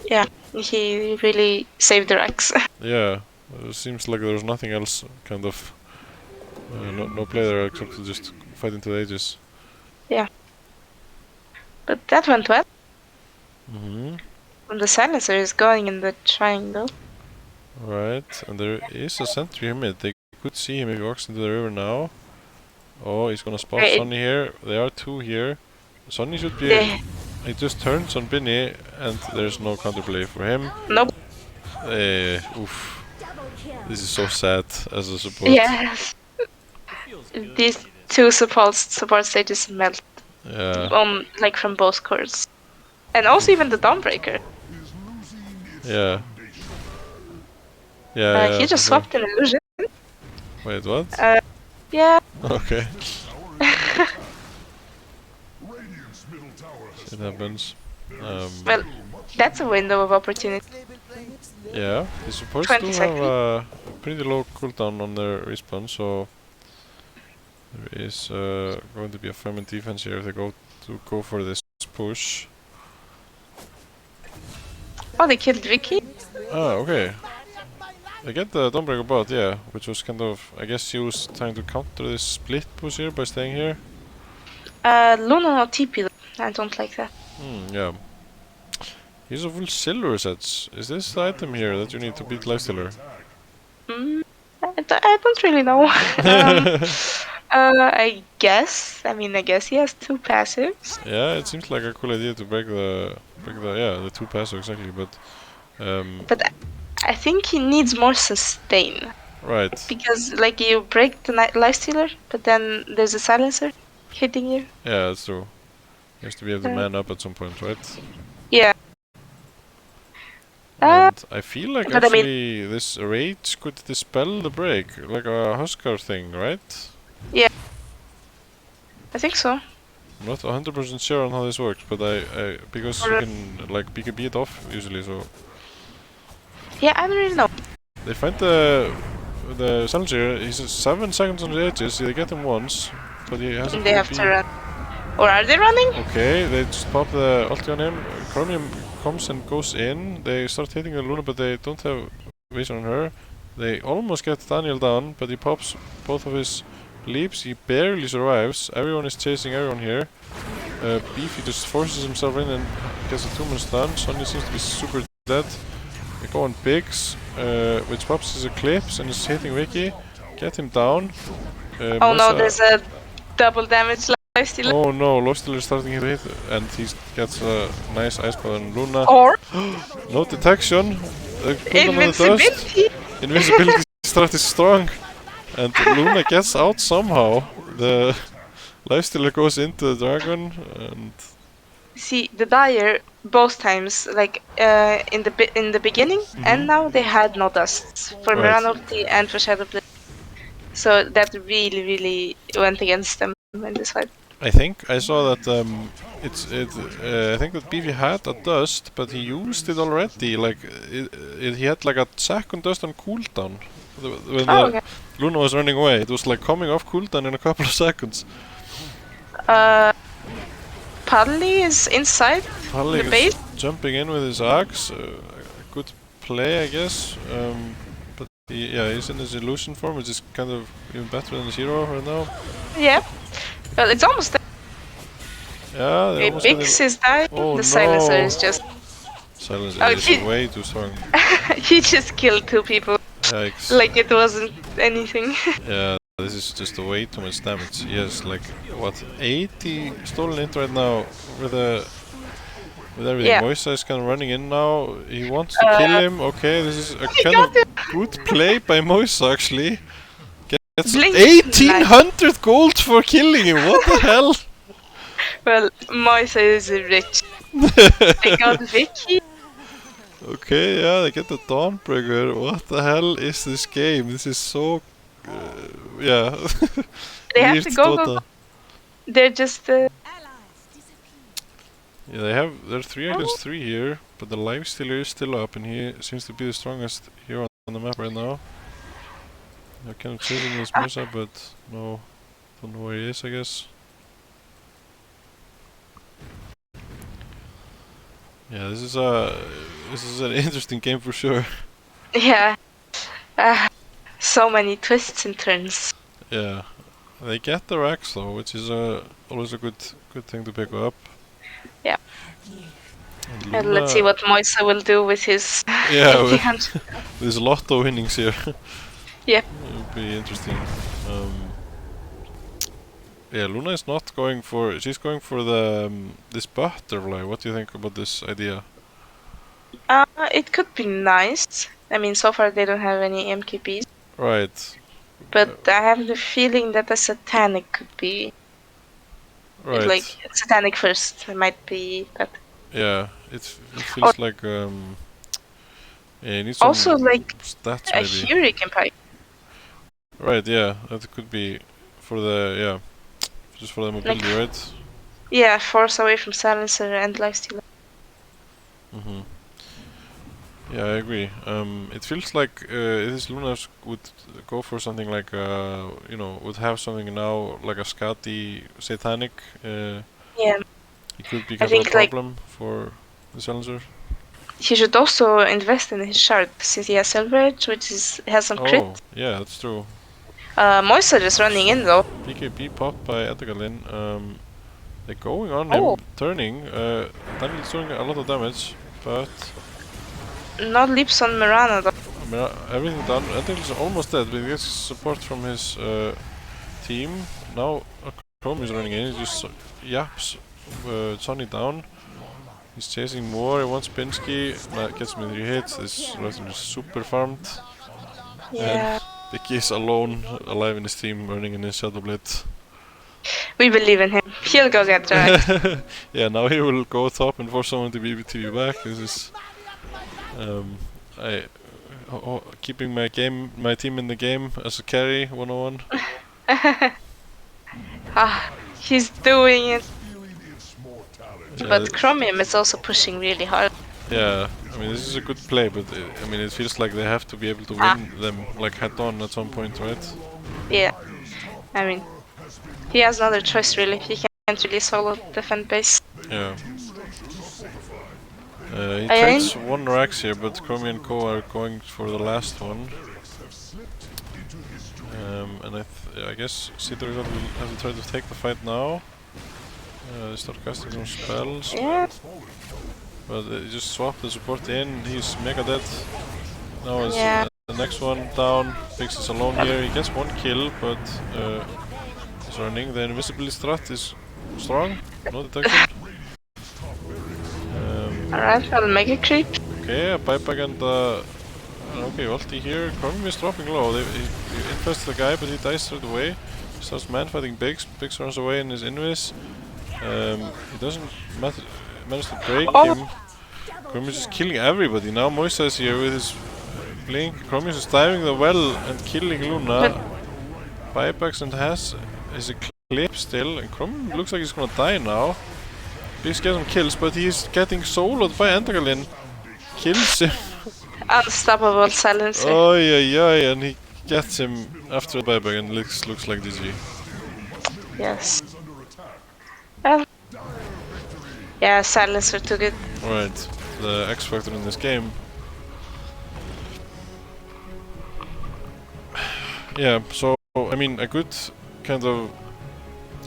Yeah, he really saved the Rex. Yeah, it seems like there's nothing else, kind of. No play there except to just fight into the Aegis. Yeah. But that went well. Mm-hmm. And the Silencer is going in the triangle. Right, and there is a sentry here mid. They could see him if he walks into the river now. Oh, he's gonna spot Wait. Sonny here. There are two here. Sonny should be. They, He just turns on Binny, and there's no counterplay for him. nope. Oof. This is so sad as a support. Yes. These two support stages melt Yeah. like from both cores. And also even the Dawnbreaker. Yeah. Yeah. He just for swapped an illusion. sure. Wait, what? Yeah. Okay. It happens. Well, that's a window of opportunity. Yeah, the supports 20 do seconds. have a pretty low cooldown on their respawn, so there is going to be a firm defense here if they go for this push. Oh, they killed Vicky. Ah, okay. They get the Dawnbreaker bot, yeah, which was kind of, I guess she was trying to counter this split push here by staying here. Luna no TP. I don't like that. Yeah. Here's a full silver sets. Is this the item here that you need to beat Lifestealer? I don't really know. I guess. I mean, I guess he has two passives. Yeah, it seems like a cool idea to break the two passive exactly, but But I think he needs more sustain. right. Because, like, you break the Lifestealer, but then there's a silencer hitting you. Yeah, that's true. You have to be able to man up at some point, right? Yeah. And I feel like but I mean- actually this rage could dispel the break, like a Huskar thing, right? I think so. I'm not 100% sure on how this works, but I because you can like beat it off usually, so Yeah, I don't really know. they find the silencer. He's 7 seconds on the edges. They get him once, but he hasn't. They have to run. Or are they running? Okay, they just pop the ulti on him. Chromium comes and goes in. They start hitting the Luna, but they don't have vision on her. They almost get Daniel down, but he pops both of his leaps. He barely survives. Everyone is chasing everyone here. Beefy just forces himself in and gets a 2-man stun. Sonny seems to be super dead. They go on Biggs, which pops his Eclipse and is hitting Vicky. Get him down. Oh no, there's a double damage Lifestealer. Oh no, Lifestealer is starting to hit, and he gets a nice ice ball on Luna. Or No detection. Cooldown on the dust. invincibility. Invisibility strat is strong, and Luna gets out somehow. The Lifestealer goes into the dragon, and See, the Dire both times, like in the beginning, and now they had no dusts for Right. Mirana ulti and for Shadowblade. So that really went against them in this fight. I think I saw that I think that BV had a dust, but he used it already. Like he had like a second dust on cooldown. When Oh, okay. Luna was running away, it was like coming off cooldown in a couple of seconds. Padley is inside Hallig the base. is jumping in with his axe. Good play, I guess. But he's in his illusion form, which is kind of even better than his hero right now. Yeah. Well, it's almost there. Yeah, they almost had Biggs it. is dying. Oh, The silencer no. is just. Silence Oh, is he- way too strong. He just killed two people. Yikes. Like it wasn't anything. Yeah, this is just way too much damage. He has like, what, 80 stolen int right now with everything. Yeah. Moisa is kind of running in now. He wants to kill him. Okay, this is a kind got of good play by Moisa actually. Gets Blink. 1800 gold for killing him. What the hell? Well, Moisa is rich. They got Vicky. Okay, yeah, they get the Dawnbreaker. What the hell is this game? This is so... yeah. They have Weird to go. Dota. They're just. Yeah, they're 3 against 3 here, but the Lifestealer is still up, and he seems to be the strongest hero on the map right now. They're kind of chasing this Musa, but no, don't know where he is, I guess. Yeah, this is an interesting game for sure. Yeah. So many twists and turns. Yeah, they get the Rax though, which is always a good thing to pick up. Yeah. And Let's see what Moisa will do with his. Yeah, empty hand. there's a lot of winnings here. Yep. It would be interesting. yeah, Luna is not going for. She's going for the this butterfly. What do you think about this idea? It could be nice. I mean, so far they don't have any MKPs, Right. but I have the feeling that the Satanic could be like Right. Satanic first. It might be that. Yeah. It Or feels like yeah, you need some also like stats a maybe. Hurricane Pike. Right. Yeah. That could be for the just for the mobility, Like right? yeah, force away from Silencer and lifesteal. Mhm. Yeah, I agree. It feels like this Luna would go for something like would have something now like a Skadi Satanic. Yeah, It could be I kind of a think like problem for the Silencer. he should also invest in his shard since he has Silver Edge, which has some crit. Oh, yeah, that's true. Moisture is running in though. BKB popped by Edgarlin. They're going on Oh, him, turning. Daniel's doing a lot of damage, but not leaps on Mirana though. everything done. Edgarlin's almost dead, but he gets support from his team. Now Chrome is running in, he just yaps Sonny down. He's chasing more, he wants Pinsky, gets me 3 hits, this Raptor is super farmed. Yeah, And Vicky is alone, alive in his team, running in his Shadow Blade. we believe in him. He'll go get dragged. Yeah, now he will go top and force someone to be back. This is I keeping my team in the game as a carry 101. He's doing it. Yeah, But Chromium is also pushing really hard. yeah, I mean this is a good play, but I mean it feels like they have to be able to win them like head on at some point, right? Yeah, I mean, he has another choice really. He can't really solo defend base. Yeah. He I trades one Rax here, but Chromie and Co are going for the last one. And I guess Cedric will have to try to take the fight now. They start casting some spells. Yeah. But they just swap the support in, he's mega dead. Now it's Yeah. the next one down, Pix is alone here, he gets 1 kill, but he's running. The invisibility strat is strong, no detection. Alright, I'll make a creep. Okay, a buyback and okay, ulti here. Chromie is dropping low. He infests the guy, but he dies straight away. He starts man fighting Biggs. Biggs runs away in his invis. He doesn't manage to break him. Chromie is just killing everybody. Now Moisa is here with his blink. Chromie is diving the well and killing Luna. Buybacks and has is a clip still, and Chromie looks like he's gonna die now. Biggs gets some kills, but he's getting soloed by Endagalin. Kills him. Unstoppable silencer. Oh yeah, and he gets him after the buyback and looks like GG. Yes. Well. Yeah, silencer took it. Right, the X factor in this game. Yeah, so I mean a good kind of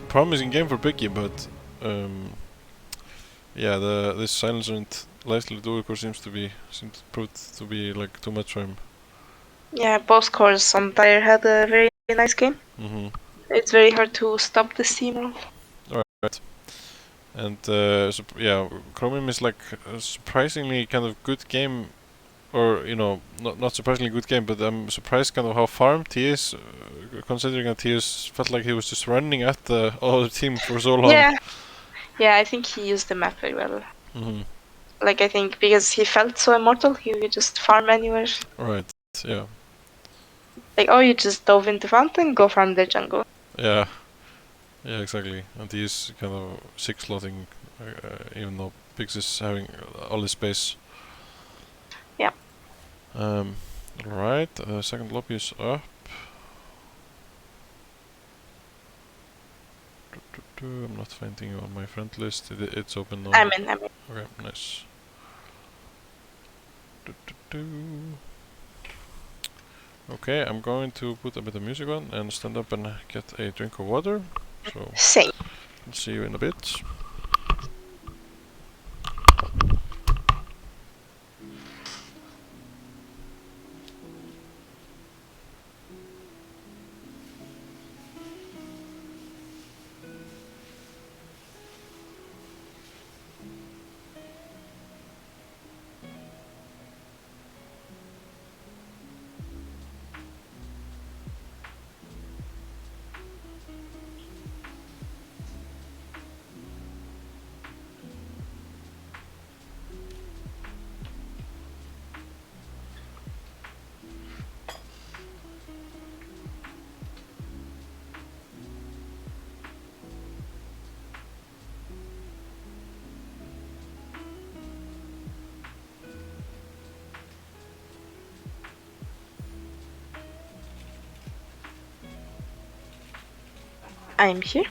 promising game for Biggie, but yeah, this silencer and Lively Duo seems to prove to be like too much for him. Yeah, both cores on Dire had a very nice game. It's very hard to stop this team. Right. And yeah, Chromium is like a surprisingly kind of good game, or not surprisingly good game, but I'm surprised kind of how farmed he is, considering that felt like he was just running at the other team for so long. Yeah, I think he used the map very well. Like I think because he felt so immortal, he could just farm anywhere. Right. Yeah. Like you just dove into fountain, go farm the jungle. Yeah. Yeah, exactly. And he's kind of 6-slotting, even though Biggs is having all his space. Yeah. Alright, second lobby is up. I'm not finding you on my friend list. It's open now. I'm in. Okay, nice. Okay, I'm going to put a bit of music on and stand up and get a drink of water. So, same. I'll see you in a bit. I'm here.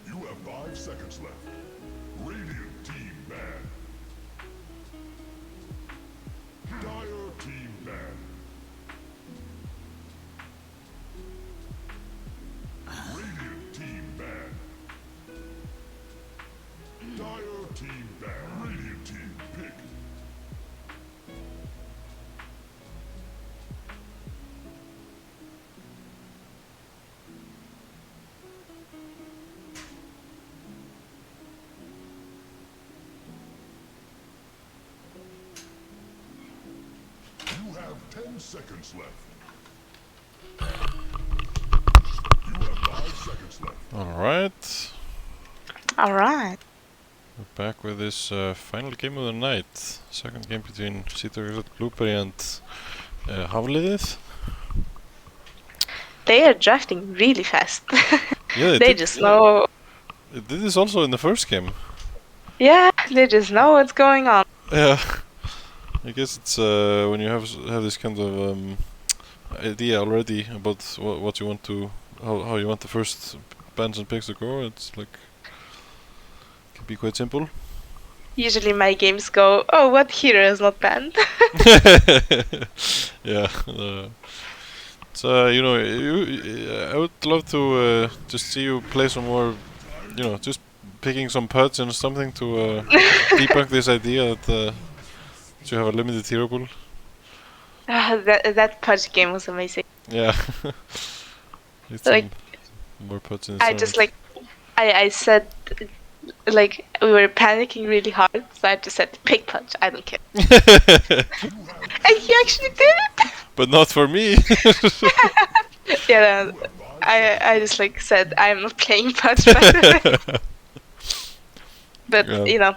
You have 5 seconds left. Radiant team ban. Dire team ban. Radiant team ban. Dire team ban. Radiant team pick. You have 10 seconds left. You have 5 seconds left. Alright. Alright. We're back with this final game of the night. Second game between C2 Blueberry and Hafliðið. They are drafting really fast. Yeah, They just know. They did this also in the first game. Yeah, they just know what's going on. Yeah. I guess it's when you have this kind of idea already about what you want to, how you want the first bans and picks to go. It's like can be quite simple. Usually my games go, oh, what hero is not banned? Yeah. So you know, I would love to just see you play some more. You know, just picking some puds and something to debunk this idea that you have a limited hero pool. That Pudge game was amazing. Yeah. It's Like, more puds in the I just like, I said, like, we were panicking really hard, so I just said, pick Pudge, I don't care. And he actually did it! But not for me. Yeah, I just like said, I'm not playing Pudge, by the way. But, Yeah. you know,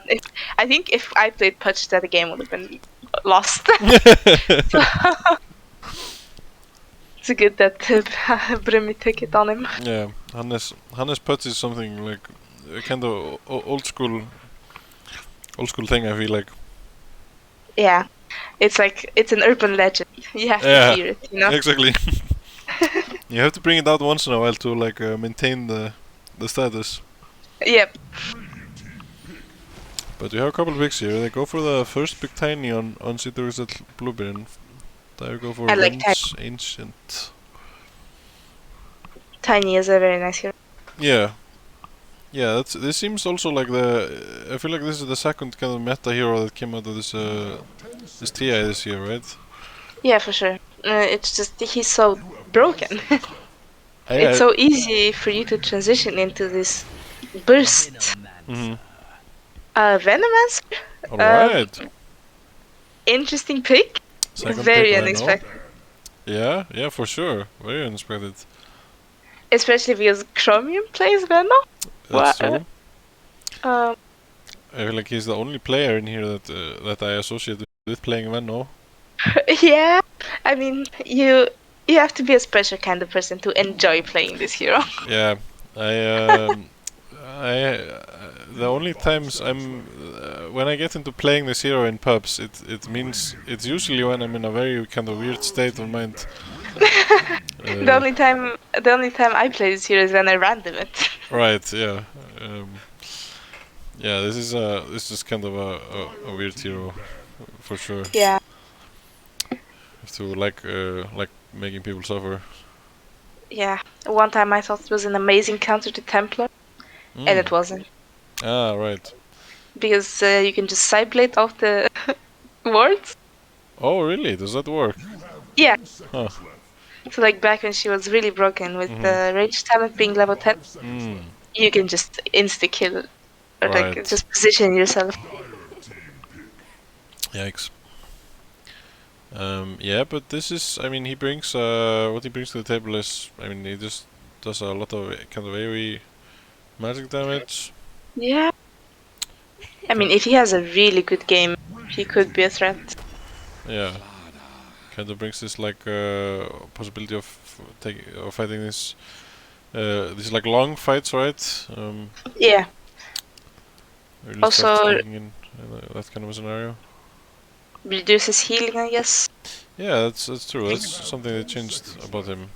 I think if I played Pudge, that game would have been lost. It's good that Brimi took it on him. Yeah, Hannes puts is something like a kind of old school thing. I feel like. Yeah, it's like, it's an urban legend. You have Yeah. to hear it, you know? Exactly. You have to bring it out once in a while to like maintain the status. Yep. But we have a couple of picks here. They go for the first pick Tiny on C2 Blueberry, and they go for I like Venge Ancient. Tiny is a very nice hero. Yeah. Yeah, this seems also like I feel like this is the second kind of meta hero that came out of this TI this year, right? Yeah, for sure. It's just, he's so broken. It's so easy for you to transition into this burst. Mm-hmm. Venomancer? Alright. Interesting pick. Second Very pick, Venom. unexpected. Yeah, for sure. Very unexpected. Especially because Chromium plays Venom. That's Wow. true. Um, I feel like he's the only player in here that I associate with playing Venom. yeah, I mean, you have to be a special kind of person to enjoy playing this hero. Yeah, the only times when I get into playing this hero in pubs, it means it's usually when I'm in a very kind of weird state of mind. The only time I play this hero is when I random it. Right. Yeah. Yeah. This is kind of a weird hero, for sure. Yeah. Have to like making people suffer. Yeah. One time I thought it was an amazing counter to Templar, and it wasn't. Ah, right. Because you can just sideblade off the wards. Oh, really? Does that work? Yeah. Huh. So like back when she was really broken with the rage talent being level 10, you can just insta kill or like Right. just position yourself. Yikes. Yeah, but this is, I mean, he brings, what he brings to the table is, I mean, he just does a lot of kind of AoE magic damage. Yeah. I mean, if he has a really good game, he could be a threat. Yeah. Kind of brings this like possibility of fighting this these like long fights, right? Yeah. Really Also- start kicking in that kind of a scenario. Reduces healing, I guess. Yeah, that's true. That's something they changed about him.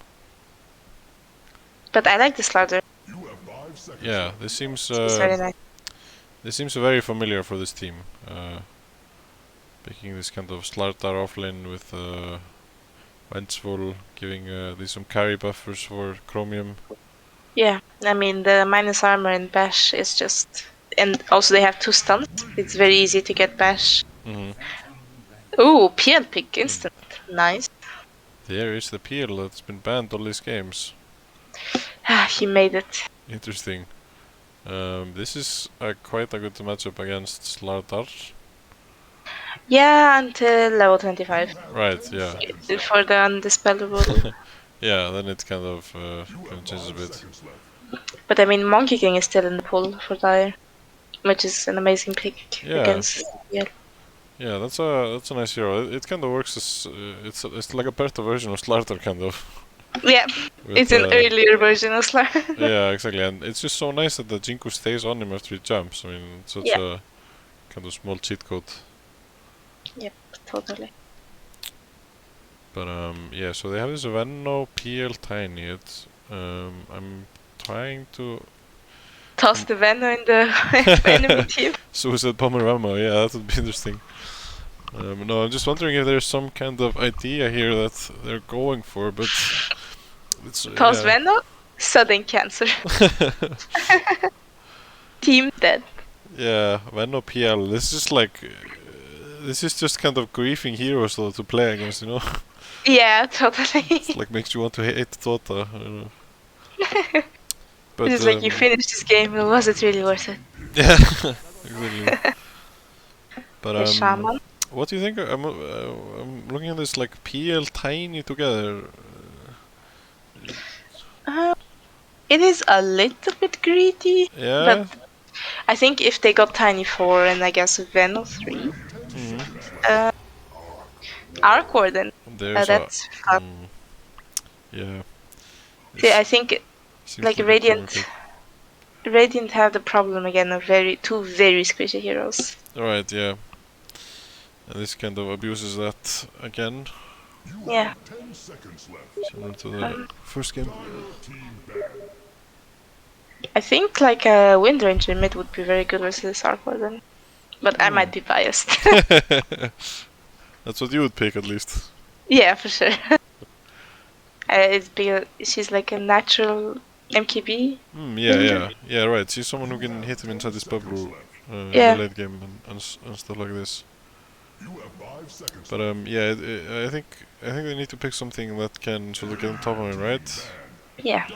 But I like the Slaughter. You have 5 seconds Yeah, left. this seems It's very nice. very familiar for this team. Picking this kind of Slardar offlane with Vengeful, giving these some carry buffers for Chromium. Yeah. I mean, the minus armor in Bash is just... And also they have 2 stuns. It's very easy to get Bash. Mm-hmm. Ooh, PL pick instant. Nice. There is the peel that's been banned all these games. He made it. Interesting. This is quite a good matchup against Slardar. Yeah, until level 25. Right, yeah. For the undispellable. Yeah, then it kind of changes a 5 bit. seconds left. But I mean, Monkey King is still in the pool for Dire. Which is an amazing pick Yeah. against PL. Yeah, that's a nice hero. It kind of works as it's like a better version of Slardar, kind of. Yeah, with, it's an earlier version of Slar. Yeah, exactly, and it's just so nice that the Jinku stays on him after he jumps. I mean, it's such Yeah. a kind of small cheat code. Totally. But yeah, so they have this Venno PL Tiny. It's I'm trying to Toss the Venom in the enemy team. Suicide Bomber Rammo. Yeah, that would be interesting. No, I'm just wondering if there's some kind of idea here that they're going for, but it's Toss yeah. Venom, sudden cancer. Team dead. Yeah, Venno PL. This is like this is just kind of griefing heroes though to play against, you know. Yeah, totally. It's like makes you want to hate Dota, you know. But It's like you finished this game, but was it really worth it? yeah, exactly. But The Shaman. what do you think? I'm looking at this like PL Tiny together. It is a little bit greedy. Yeah. I think if they got Tiny 4 and I guess Venom 3, Arc Warden, There's that's fun. yeah. Yeah, I think Seems like to be Radiant- perfect. Radiant have the problem again of two very squishy heroes. Right, yeah. And this kind of abuses that again. Yeah. 10 seconds left. Similar to the first game. Team bad. I think like a Wind Ranger mid would be very good versus Arc Warden. But I might be biased. That's what you would pick at least. Yeah, for sure. It's because she's like a natural MKB. Yeah, right. She's someone who can hit him inside this bubble Yeah. in the late game and stuff like this. You have 5 seconds But yeah, I think they need to pick something that can sort of get on top of him, right? Yeah.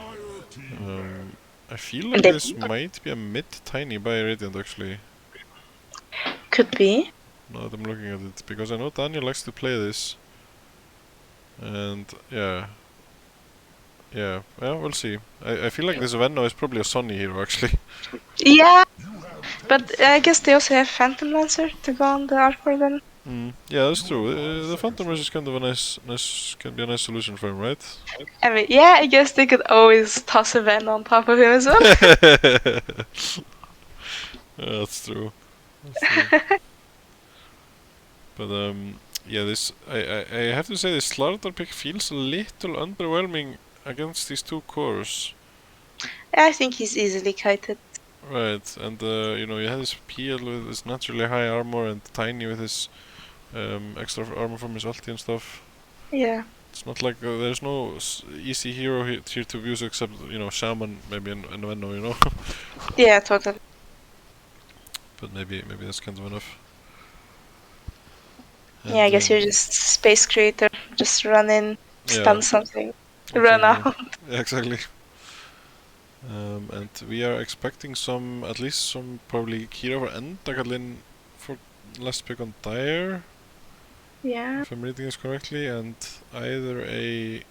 I feel And like they- this might be a mid tiny by Radiant actually. Could be. Now that I'm looking at it, because I know Daniel likes to play this. And yeah, well, we'll see. I feel like this Venno is probably a Sonny hero actually. Yeah. But I guess they also have Phantom Lancer to go on the Arc Warden. Yeah, that's true. The Phantom Rush is kind of a nice, can be a nice solution for him, right? I mean, yeah, I guess they could always toss a Venom on top of him as well. Yeah, that's true. But yeah, this I have to say this Slardar pick feels a little underwhelming against these two cores. I think he's easily kited. Right, and you know, you have this PL with his naturally high armor and Tiny with his extra armor from his ulti and stuff. Yeah. It's not like there's no easy hero here to use except, you know, Shaman maybe and Venno, you know. Yeah, totally. But maybe that's kind of enough. Yeah, I guess you're just Space Creator. Just run in, stun something, run out. Yeah, exactly. And we are expecting at least some probably Kira and Dagalin for last pick on Dire. Yeah. if I'm reading this correctly, and either a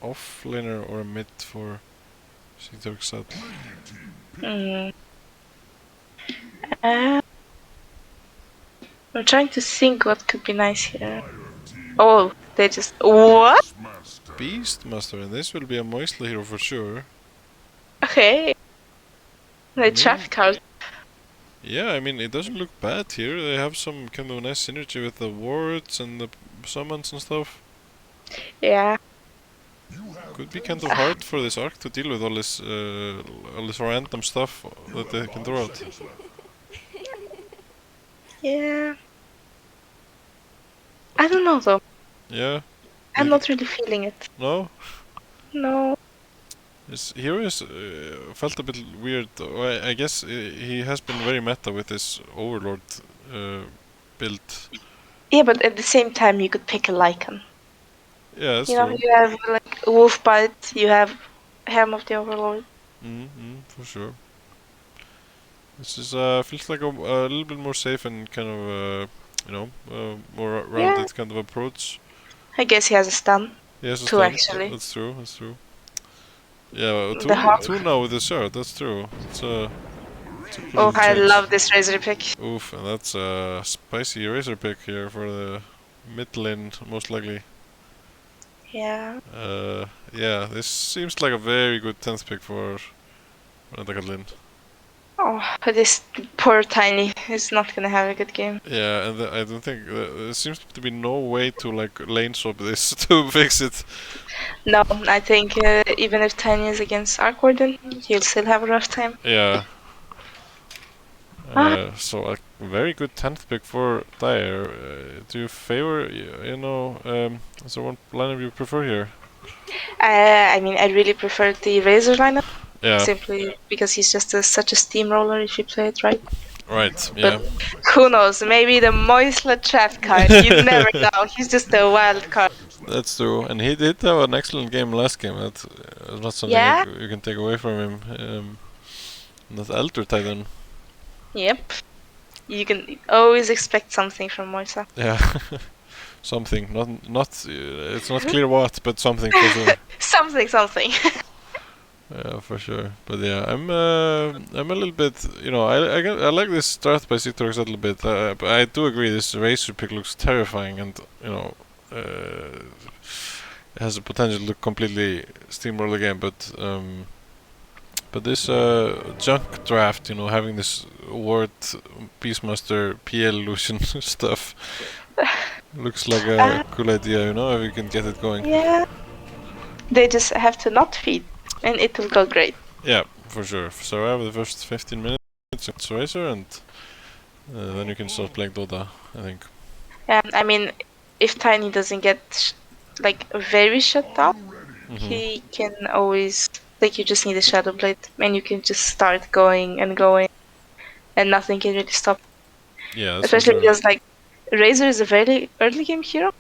offlaner or a mid for Sigurdsson. Mm. Uh, I'm trying to think what could be nice here. Oh, they just what? Master. Beastmaster, and this will be a Moisla hero for sure. Okay. The mean- trap card. Yeah, I mean, it doesn't look bad here. They have some kind of nice synergy with the wards and the summons and stuff. Yeah. Could be kind of hard for this arc to deal with all this random stuff that they can throw out. Yeah. I don't know though. Yeah, I'm You- not really feeling it. no? No. His hero is felt a bit weird. I guess he has been very meta with this Overlord build. Yeah, but at the same time, you could pick a Lycan. Yeah, that's You know, true. you have like Wolf Bite, you have Helm of the Overlord. For sure. This is feels like a little bit more safe and kind of more rounded kind of approach. I guess he has a stun. Yes, Two, actually. That's true. That's true. Yeah, The hawk. two now with the shard. That's true. It's a pretty Oh, I change. love this Razor pick. Oof, and that's a spicy razor pick here for the mid lane, most likely. Yeah. Yeah, this seems like a very good 10th pick for Randagallin. Oh, this poor Tiny is not gonna have a good game. Yeah, and I don't think there seems to be no way to like lane swap this to fix it. No, I think even if Tiny is against Arc Warden, he'll still have a rough time. Yeah. So a very good 10th pick for Dire. Do you favor, is there one lineup you prefer here? I mean, I really prefer the Razor lineup, Yeah, simply because he's just such a steamroller if you play it right. right, yeah. Who knows, maybe the Moisla trap card, you never know, he's just a wild card. That's true, and he did have an excellent game last game. That's not something Yeah. you can take away from him. That Elder Titan. Yep. You can always expect something from Moisa. Yeah, something. Not. It's not clear what, but something for sure. Something. Yeah, for sure. But yeah, I'm a little bit. I like this start by Citrox a little bit. But I do agree. This Razor pick looks terrifying, and it has the potential to completely steamroll the game. But this junk draft, having this ward Beastmaster PL illusion stuff looks like a cool idea, if you can get it going. Yeah. They just have to not feed, and it will go great. Yeah, for sure. Survive the first 15 minutes against Razor, and then you can start playing Dota, I think. Yeah, I mean, if Tiny doesn't get very shut down, he can always you just need a Shadow Blade, and you can just start going, and nothing can really stop. Yeah, that's Especially because Razor is a very early game hero,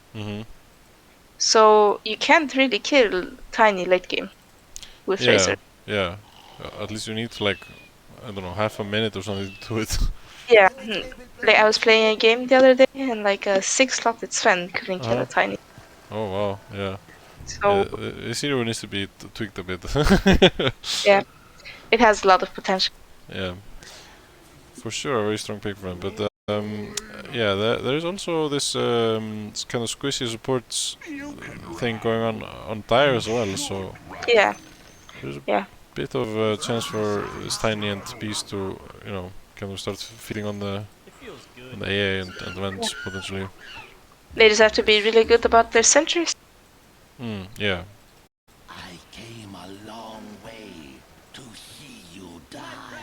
so you can't really kill Tiny late game with Razor. Yeah. At least you need I don't know, half a minute or something to do it. Yeah, I was playing a game the other day, and a 6-slotted Sven couldn't kill a Tiny. Oh wow, yeah. So This hero needs to be tweaked a bit. yeah, it has a lot of potential. Yeah, for sure, a very strong pick for him. But yeah, there is also this kind of squishy supports thing going on Dire as well. So Yeah, there's a Yeah. bit of a chance for this Tiny and Beast to kind of start feeding on the AA and Venge potentially. they just have to be really good about their sentries. Yeah. I came a long way to see you die.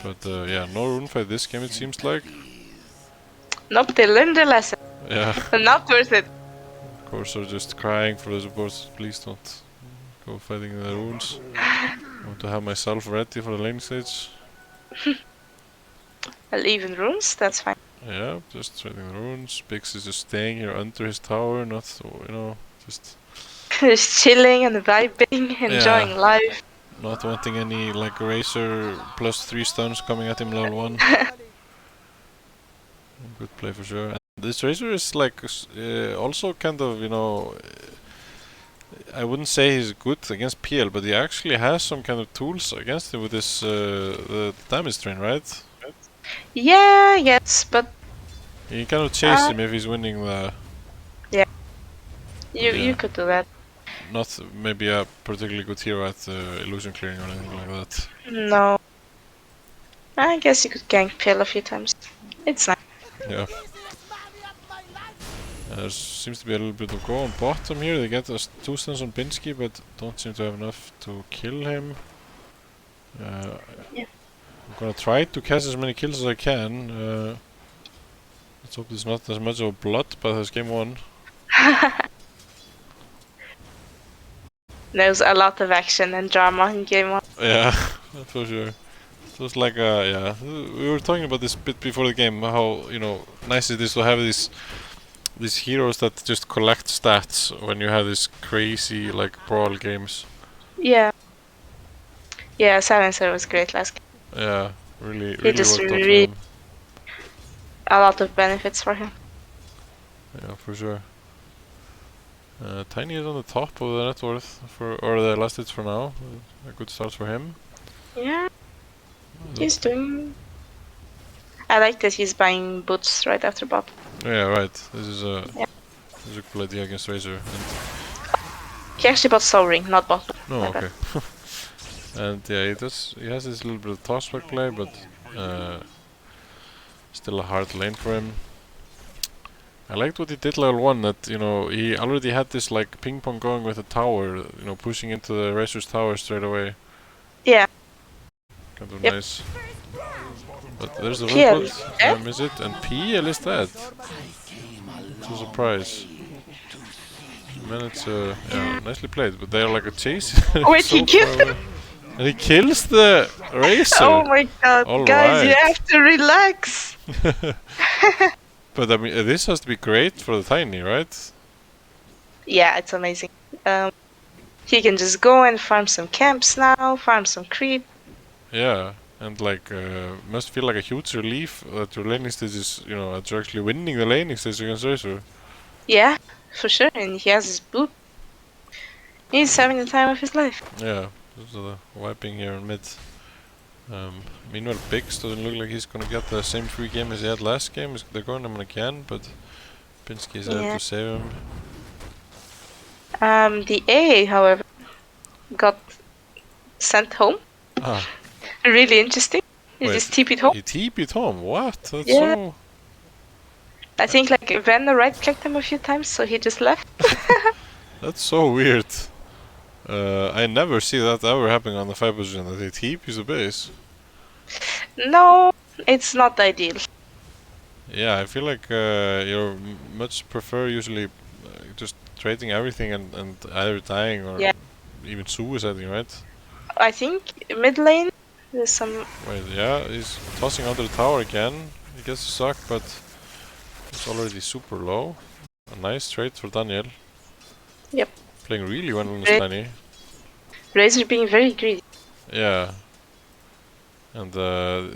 But yeah, no rune fight this game it seems like. Nope, they learned their lesson. Yeah. Not worth it. Of course, are just crying for the supports. Please don't go fighting the runes. I want to have myself ready for the lane stage. Well, even runes, that's fine. Yeah, just trading the runes. Bix is just staying here under his tower, not just Just chilling and vibing, enjoying life. not wanting any Razor +3 stuns coming at him level 1. Good play for sure. And this Razor is like also kind of, you know, I wouldn't say he's good against PL, but he actually has some kind of tools against him with this the damage train, right? Yeah, yes, but You can kind of chase him if he's winning the. you Yeah. you could do that. Not maybe a particularly good hero at illusion clearing or anything like that. No. I guess you could gank PL a few times. It's nice. Yeah. There seems to be a little bit of go on bottom here. They get us 2 stuns on Binsky, but don't seem to have enough to kill him. Yeah. I'm gonna try to catch as many kills as I can. Let's hope there's not as much of a bloodbath as game 1. There's a lot of action and drama in game 1. Yeah, for sure. So it's like, yeah, we were talking about this bit before the game, how, you know, nice it is to have these heroes that just collect stats when you have these crazy, like, brawl games. Yeah. Yeah, Silencer was great last game. Yeah, really just worked out for really- him. A lot of benefits for him. Yeah, for sure. Tiny is on the top of the net worth, or the last hits for now. A good start for him. Yeah, he's doing. I like that he's buying boots right after bot. Yeah, right. This is a Yeah. this is a cool idea against Razor. And He actually bought Soul Ring, not bot. no, My okay. And yeah, he has this little bit of tossback play, but still a hard lane for him. I liked what he did level 1, that, you know, he already had this like ping pong going with the tower, you know, pushing into the Razor's tower straight away. Yeah. Kind of Yep. nice. But there's the PL Woodbot, is dead? miss it, and PL is dead. It's a surprise. Minutes, yeah, nicely played, but they're like a chase. Wait, he So killed far away. And he kills the Razor! Oh my god, All guys, you right. have to relax. But I mean, this has to be great for the Tiny, right? Yeah, it's amazing. He can just go and farm some camps now, farm some creep. Yeah, and like, must feel like a huge relief that your laning stage is, you know, that you're actually winning the laning stage against Razor. Yeah, for sure, and he has his boot. He's having the time of his life. Yeah, just wiping here in mid. Meanwhile, Biggs doesn't look like he's gonna get the same free game as he had last game. They're going him again, but Pinsky is there Yeah. to save him. The AA, however, got sent home. Ah, Really interesting. He Wait, just TP'd home. he TP'd home. What? That's Yeah. so. I think like Venner right clicked him a few times, so he just left. That's so weird. I never see that ever happening on the 5 position, that they TP's the base. No, it's not ideal. Yeah, I feel like you much prefer usually just trading everything and either dying or Yeah. even suiciding, right? I think mid lane there's some. Wait, yeah, he's tossing under the tower again. He gets stuck, but it's already super low. A nice trade for Daniel. Yep. Playing really well on the Great. Tiny. Razor being very greedy. Yeah. And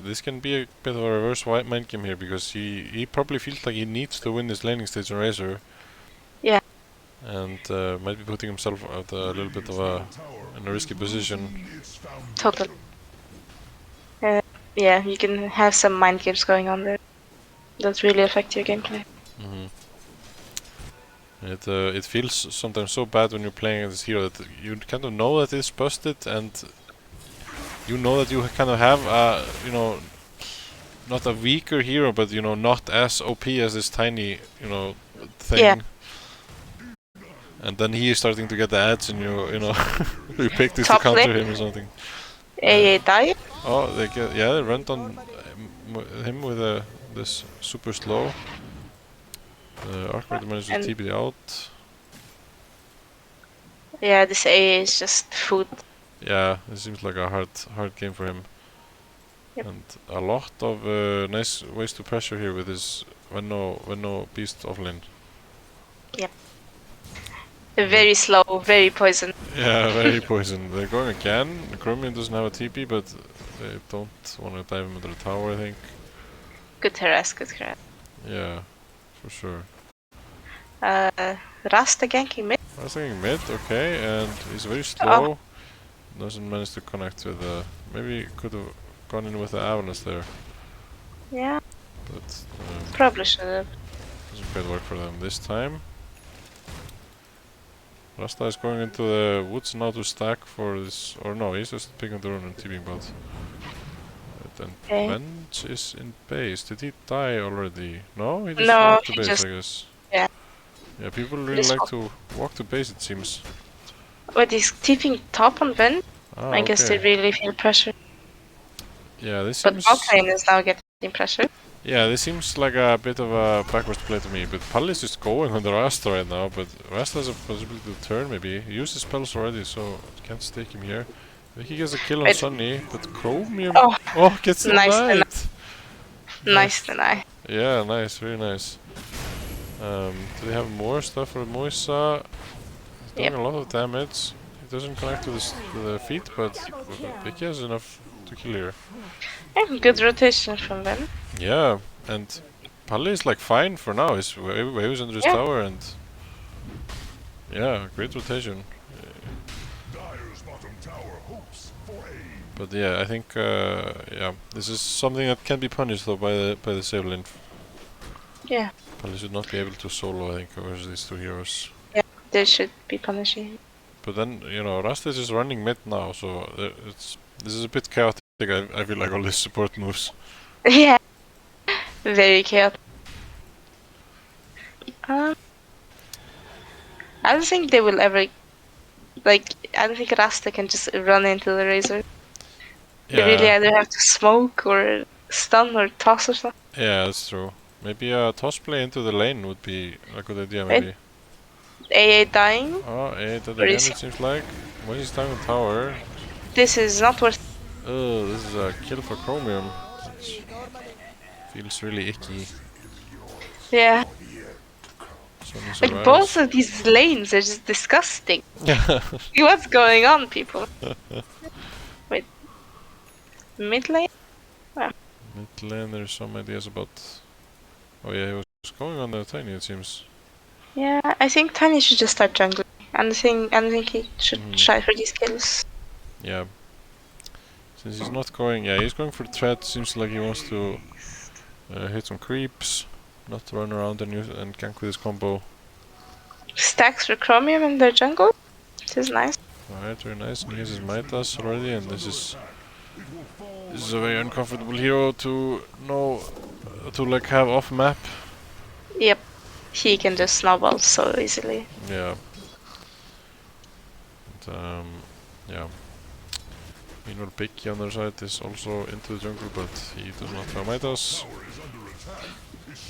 this can be a bit of a reverse mind game here, because he probably feels like he needs to win this laning stage on Razor. Yeah. And might be putting himself at a little bit of in a risky position. Totally. Yeah, you can have some mind games going on there that really affect your gameplay. It feels sometimes so bad when you're playing as this hero that you kind of know that it's busted, and you know that you kind of have a, you know, not a weaker hero, but, you know, not as OP as this Tiny, you know, thing. Yeah. And then he is starting to get the edge, and you know, you pick this to Top counter lane. him or something. AA die. Oh, they run on him with this super slow. Archmage managed to And- TP out. Yeah, this AA is just food. Yeah, it seems like a hard game for him. Yep. And a lot of nice ways to pressure here with his Venno Beast offlane. Very slow, very poison. Yeah, very poison. They're going again. Chromium doesn't have a TP, but they don't want to dive him into the tower, I think. Good harass, good harass. Yeah. for sure. Rasta ganking mid. I was thinking mid, okay, and he's very slow. Doesn't manage to connect with the. Maybe could have gone in with the Avalanche there, Yeah, but probably should have. doesn't quite work for them this time. Rasta is going into the woods now to stack for this, or no, he's just picking the rune and TPing bot. And Okay. Bench is in base. Did he die already? No, he just No, walked to he base, just- I guess. yeah. Yeah, people really Just like walk- to walk to base, it seems. Wait, he's tipping top on Ben? Ah, I guess they okay. really feel pressure. Yeah, this But seems. bot lane is now getting pressure. Yeah, this seems like a bit of a backwards play to me. But Pal is just going on the Rasta right now. But Rasta has a possibility to turn, maybe. He used his spells already, so can't stake him here. Vicky gets a kill on Wait. Sunny, but Chromium. Oh, Gets the nice deny. knight! Nice deny. Yeah, nice, really nice. Do they have more stuff for Moisa? He's doing Yep. a lot of damage. He doesn't connect to the feet, but Vicky has enough to kill here. Yeah, good rotation from Ben. Yeah, and Palle is like fine for now. His waves under his Yeah. tower, and yeah, great rotation. Dire's bottom tower hopes for aid. But yeah, I think yeah, this is something that can be punished though by the save lane. Yeah, Palle should not be able to solo, I think, versus these two heroes. they should be punishing. But then you know, Rastis is running mid now, so this is a bit chaotic. I feel like all these support moves. Yeah, very chaotic. I don't think they will ever. Like, I don't think Rasta can just run into the Razor. They really either have to smoke or stun or toss or something. Yeah, that's true. Maybe a toss play into the lane would be a good idea, Right. maybe. AA dying. Oh, that Where again, is it seems like. When he's down in tower. This is not worth. Oh, this is a kill for Chromium. Which feels really icky. Yeah, Sonny like survives. both of these lanes are just disgusting. Yeah. What's going on, people? Wait, mid lane? Mid lane, there's some ideas about. Oh, yeah, he was going on the Tiny, it seems. Yeah, I think Tiny should just start jungling. I don't think he should Mhm. try for these kills. Yeah. Since he's not going. Yeah, he's going for threat. Seems like he wants to hit some creeps. Not run around and gank with his combo. Stacks for Chromium in their jungle. This is nice. Alright, very nice. And he has his Midas already, and this is a very uncomfortable hero to know to like have off map. Yep, he can just snowball so easily. Yeah. And, yeah. Meanwhile, Biggie on their side is also into the jungle, but he does not have Midas.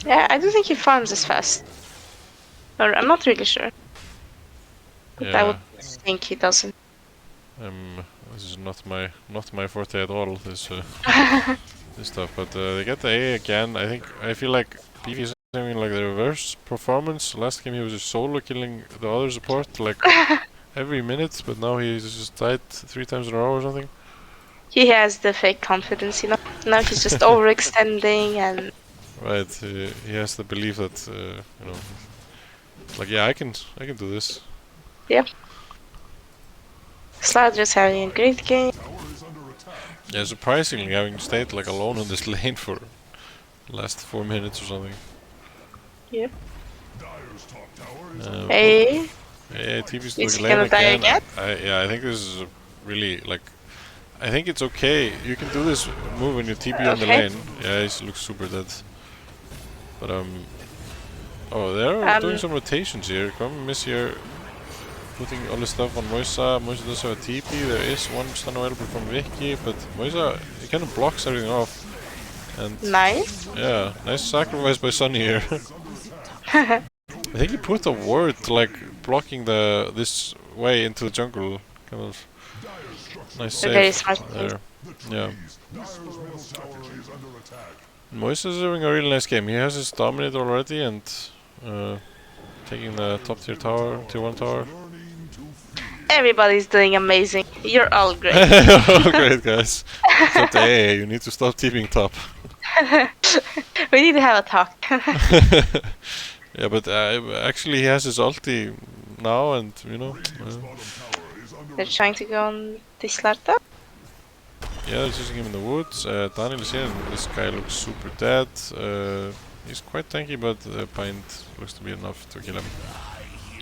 Yeah, I don't think he farms as fast. Or I'm not really sure. But I Yeah. would think he doesn't. This is not my forte at all. This this stuff, but they get the A again. I feel like PV is having like the reverse performance. Last game he was just solo killing the other support like every minute, but now he's just died 3 times in a row or something. He has the fake confidence, you know. Now he's just overextending and Right, he has the belief that you know, like yeah, I can do this. Sladder's having a great game. Yeah, surprisingly, having stayed like alone on this lane for the last 4 minutes or something. Yep. Dire's top tower is Hey, Yeah, TV's Is to he the lane gonna die again. again? I think this is really like. I think it's okay. You can do this move when you TP on the Okay. lane. Yeah, he looks super dead. But oh, they're doing some rotations here. Come miss here, putting all the stuff on Moisa. Moisa does have a TP. There is one stun available from Vicky, but Moisa he kind of blocks everything off. And nice. yeah, nice sacrifice by Sunny here. I think he put a ward like blocking this way into the jungle. Kind of nice save Very smart there. Yeah. Dire's middle tower is under attack. Moises is having a really nice game. He has his dominate already and taking the top tier tower, tier 1 tower. Learning to fear. Everybody's doing amazing. You're all great. Oh, great guys. Except A, you need to stop TPing top. We need to have a talk. Yeah, but actually he has his ulti now, and you know. Bottom tower is under They're trying to go on this Larta. Yeah, they're using him in the woods. Daniel is here, and this guy looks super dead. He's quite tanky, but Bind looks to be enough to kill him.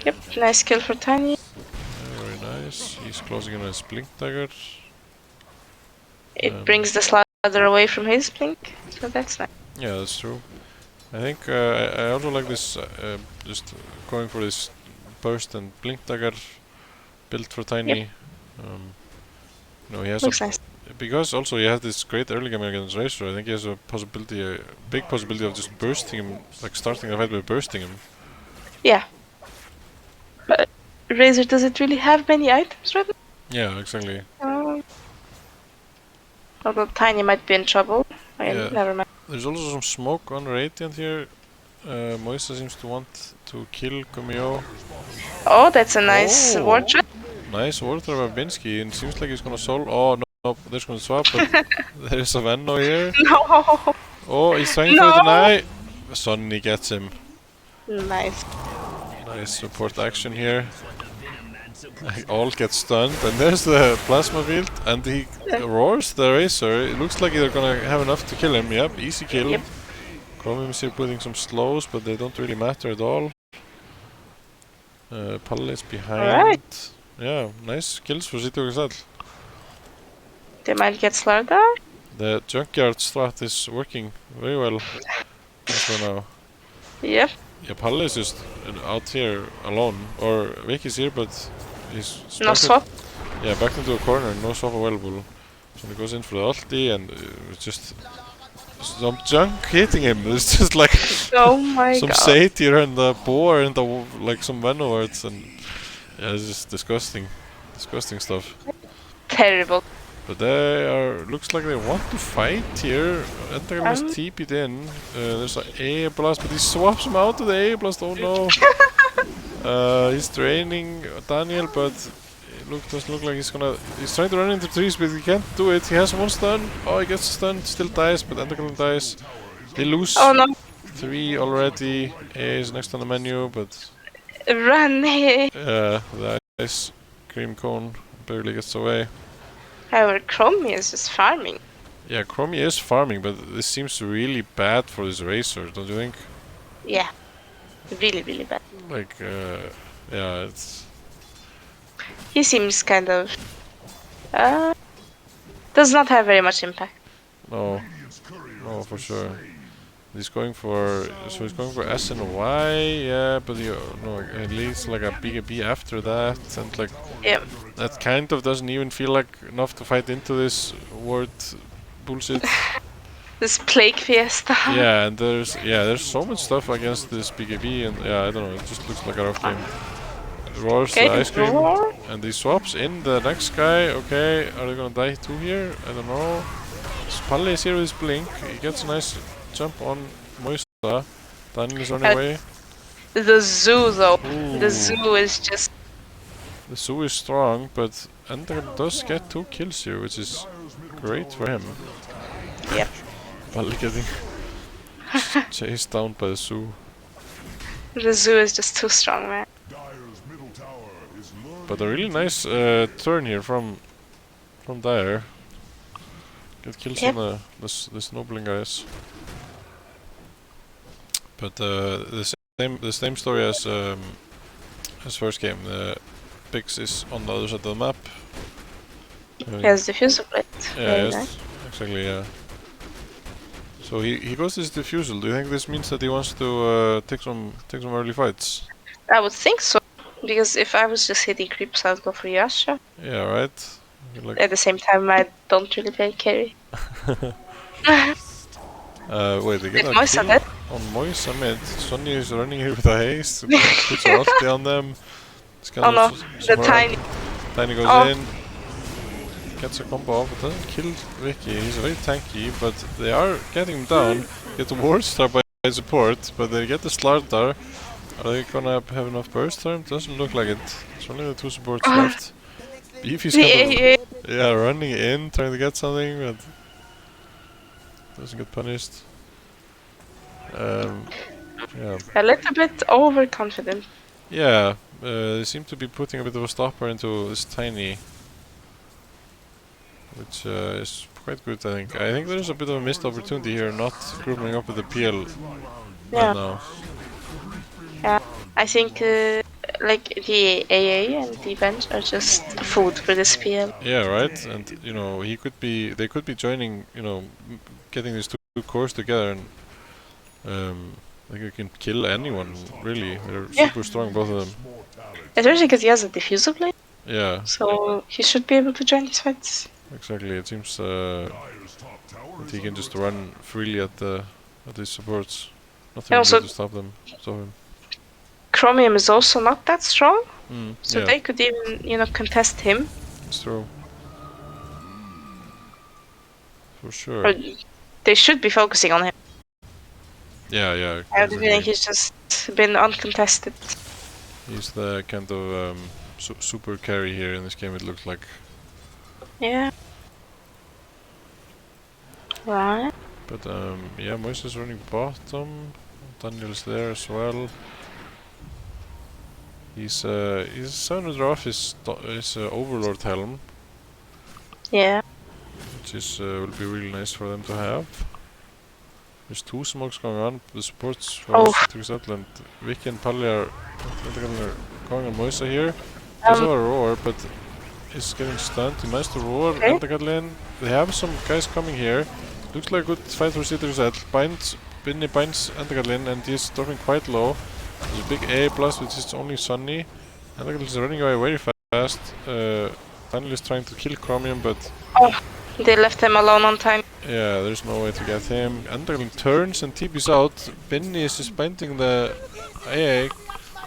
Yep, nice kill for Tiny. Very nice. He's closing in on his Blink Dagger. It brings the Slather away from his blink, so that's nice. Yeah, that's true. I think I also like this, just going for this burst and Blink Dagger build for Tiny. No, he has Looks nice. because also he has this great early game against Razor. I think he has a possibility, a big possibility of just bursting him, like starting the fight by bursting him. Yeah. But Razor doesn't really have many items right Yeah, exactly. now. Although Tiny might be in trouble. Yeah. Never mind. There's also some smoke on Radiant here. Moisa seems to want to kill Kumio. Oh, that's a nice Oh. ward trap. Nice ward throw by Binsky, and seems like he's gonna soul. Oh no, there's gonna swap, but there's a Venno here. No. Oh, he's trying No. to deny. Sonny gets him. Nice. Nice support action here. All get stunned, and there's the plasma field, and he roars the Razor. It looks like they're gonna have enough to kill him. Yep, easy kill. Yep. Chromium's here putting some slows, but they don't really matter at all. Palace behind. Alright. Yeah, nice kills for Zito Gazal. They might get Slarda. The junkyard strat is working very well for now. Yep. Yeah, Palace is just out here alone, or Vicky's here, but he's No stuck swap. Yeah, back into a corner, no swap available. So he goes in for the ulti, and it's just some junk hitting him. It's just like Oh my some god. satyr and the boar and the like some venom words, and yeah, it's just disgusting stuff. Terrible. But they are, looks like they want to fight here. Entagrim is Um. TP'd in. There's an A blast, but he swaps him out to the A blast. Oh no! He's draining Daniel, but it doesn't look like he's gonna. He's trying to run into trees, but he can't do it. He has one stun. Oh, he gets stunned, still dies, but Entagrim dies. They lose Oh no. 3 already. A is next on the menu, but Run. the ice cream cone barely gets away. However, Chromie is just farming. Yeah, Chromie is farming, but this seems really bad for this Razor, don't you think? Yeah. Really, really bad. Like, yeah, it's... He seems kind of... does not have very much impact. No, no, for sure. He's going for... So he's going for S and Y, yeah, but he, no, at least like a BKB after that, and like... Yeah. That kind of doesn't even feel like enough to fight into this word bullshit. This Plague Fiesta. Yeah, and there's so much stuff against this BKB, and yeah, I don't know, it just looks like a rough game. Roars the ice cream, roar. and he swaps in the next guy. Okay, are they gonna die too here? I don't know. Spalle is here with his blink. He gets a nice jump on Moisa. Daniel is on the way. The zoo, though. Ooh. The zoo is just... The Zoo is strong, but Ender does get 2 kills here, which is great for him. Yep. Spalle getting chased down by the Zoo. The zoo is just too strong, man. Dyer's middle tower is low. But a really nice turn here from Dyer. Get kills Yep. on the snowballing guys. But the same story as first game. The Biggs is on the other side of the map. He has diffuser plate. Yeah, Very yes, nice. exactly. Yeah. So he goes this diffusal. Do you think this means that he wants to take some early fights? I would think so. Because if I was just hitting creeps, I'd go for Yasha. Yeah, right. Like, At the same time, I don't really play carry. wait, they get Is a Moisa kill dead? on Moisa mid. Sonny is running here with a haste. Puts her ulti on them. It's kind Oh of no, the smart. tiny... Tiny goes Oh. in. Gets a combo off, but doesn't kill Vicky. He's very tanky, but they are getting him down. Get the ward star by support, but they get the Slardar. Are they gonna have enough burst time? Doesn't look like it. It's only the 2 supports left. Beefy's kind of, Yeah. yeah, running in, trying to get something, but doesn't get punished. Yeah. A little bit overconfident. Yeah, they seem to be putting a bit of a stopper into this Tiny, which is quite good, I think. I think there's a bit of a missed opportunity here, not grouping up with the PL Yeah. right now. Yeah. I think like the AA and the bench are just food for this PL. Yeah, right. And you know, they could be joining. You know, getting these two cores together, and I think they can kill anyone. Really, they're Yeah. super strong, both of them. Especially because he has a diffuser blade, Yeah, so he should be able to join these fights. exactly. It seems Dire's top tower that is he can under just attack. run freely at these supports. Nothing And also- really to stop him. Chromium is also not that strong, so Yeah, they could even, contest him. it's true. For Or sure. they should be focusing on him. Yeah, yeah. I have the feeling Exactly. he's just been uncontested. He's the kind of super carry here in this game. It looks like. Yeah. Right. But yeah, Moise is running bottom. Daniel's there as well. He's 700 off his Overlord helm, Yeah. which is will be really nice for them to have. There's two smokes going on. The supports for Oh. us took Zetland. Vicky and Palli are going on Moisa here. Does have a roar, but is getting stunned. He managed to roar. Okay. Endagatlin. They have some guys coming here. Looks like a good fight for Citrus. Binni binds Endagatlin, and he's dropping quite low. There's a big A plus, which is only Sunny. Endagatlin is running away very fast. Daniel is trying to kill Chromium, but They left him alone on time. yeah, there's no way to get him. Endagatlin turns and TP's out. Binni is just binding the AA.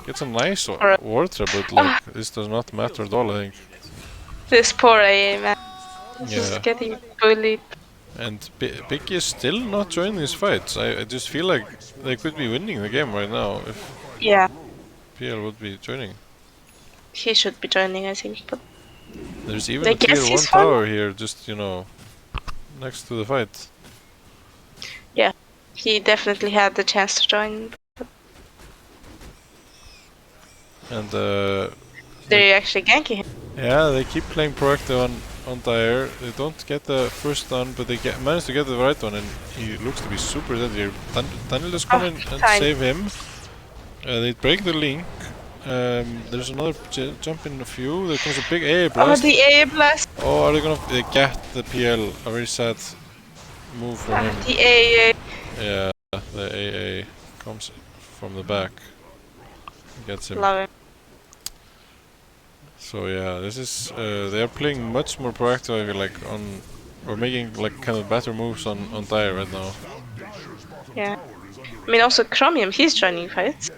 Gets a nice ward trap, but like, this does not matter at all, I think. This poor AA man. He's Yeah. just getting bullied. And Biggie is still not joining these fights. I just feel like they could be winning the game right now if Yeah. PL would be joining. He should be joining, I think, but There's even I a tier guess 1 he's fine. tower here, just, next to the fight. he definitely had the chance to join. And They're actually ganking him. yeah, they keep playing proactive on Dire. They don't get the first stun, but they manage to get the right one, and he looks to be super dead here. Daniel just come in and time. save him. They break the link. There's another jump in a few. There comes a big AA Oh, blast. the AA blast. Oh, are they get the PL? A very sad move for him. The AA. Yeah, the AA comes from the back. Gets him. Love him. So yeah, this is they are playing much more proactive, I feel like, or making like kind of better moves on Dire right now. Yeah. I mean, also Chromium, he's joining fights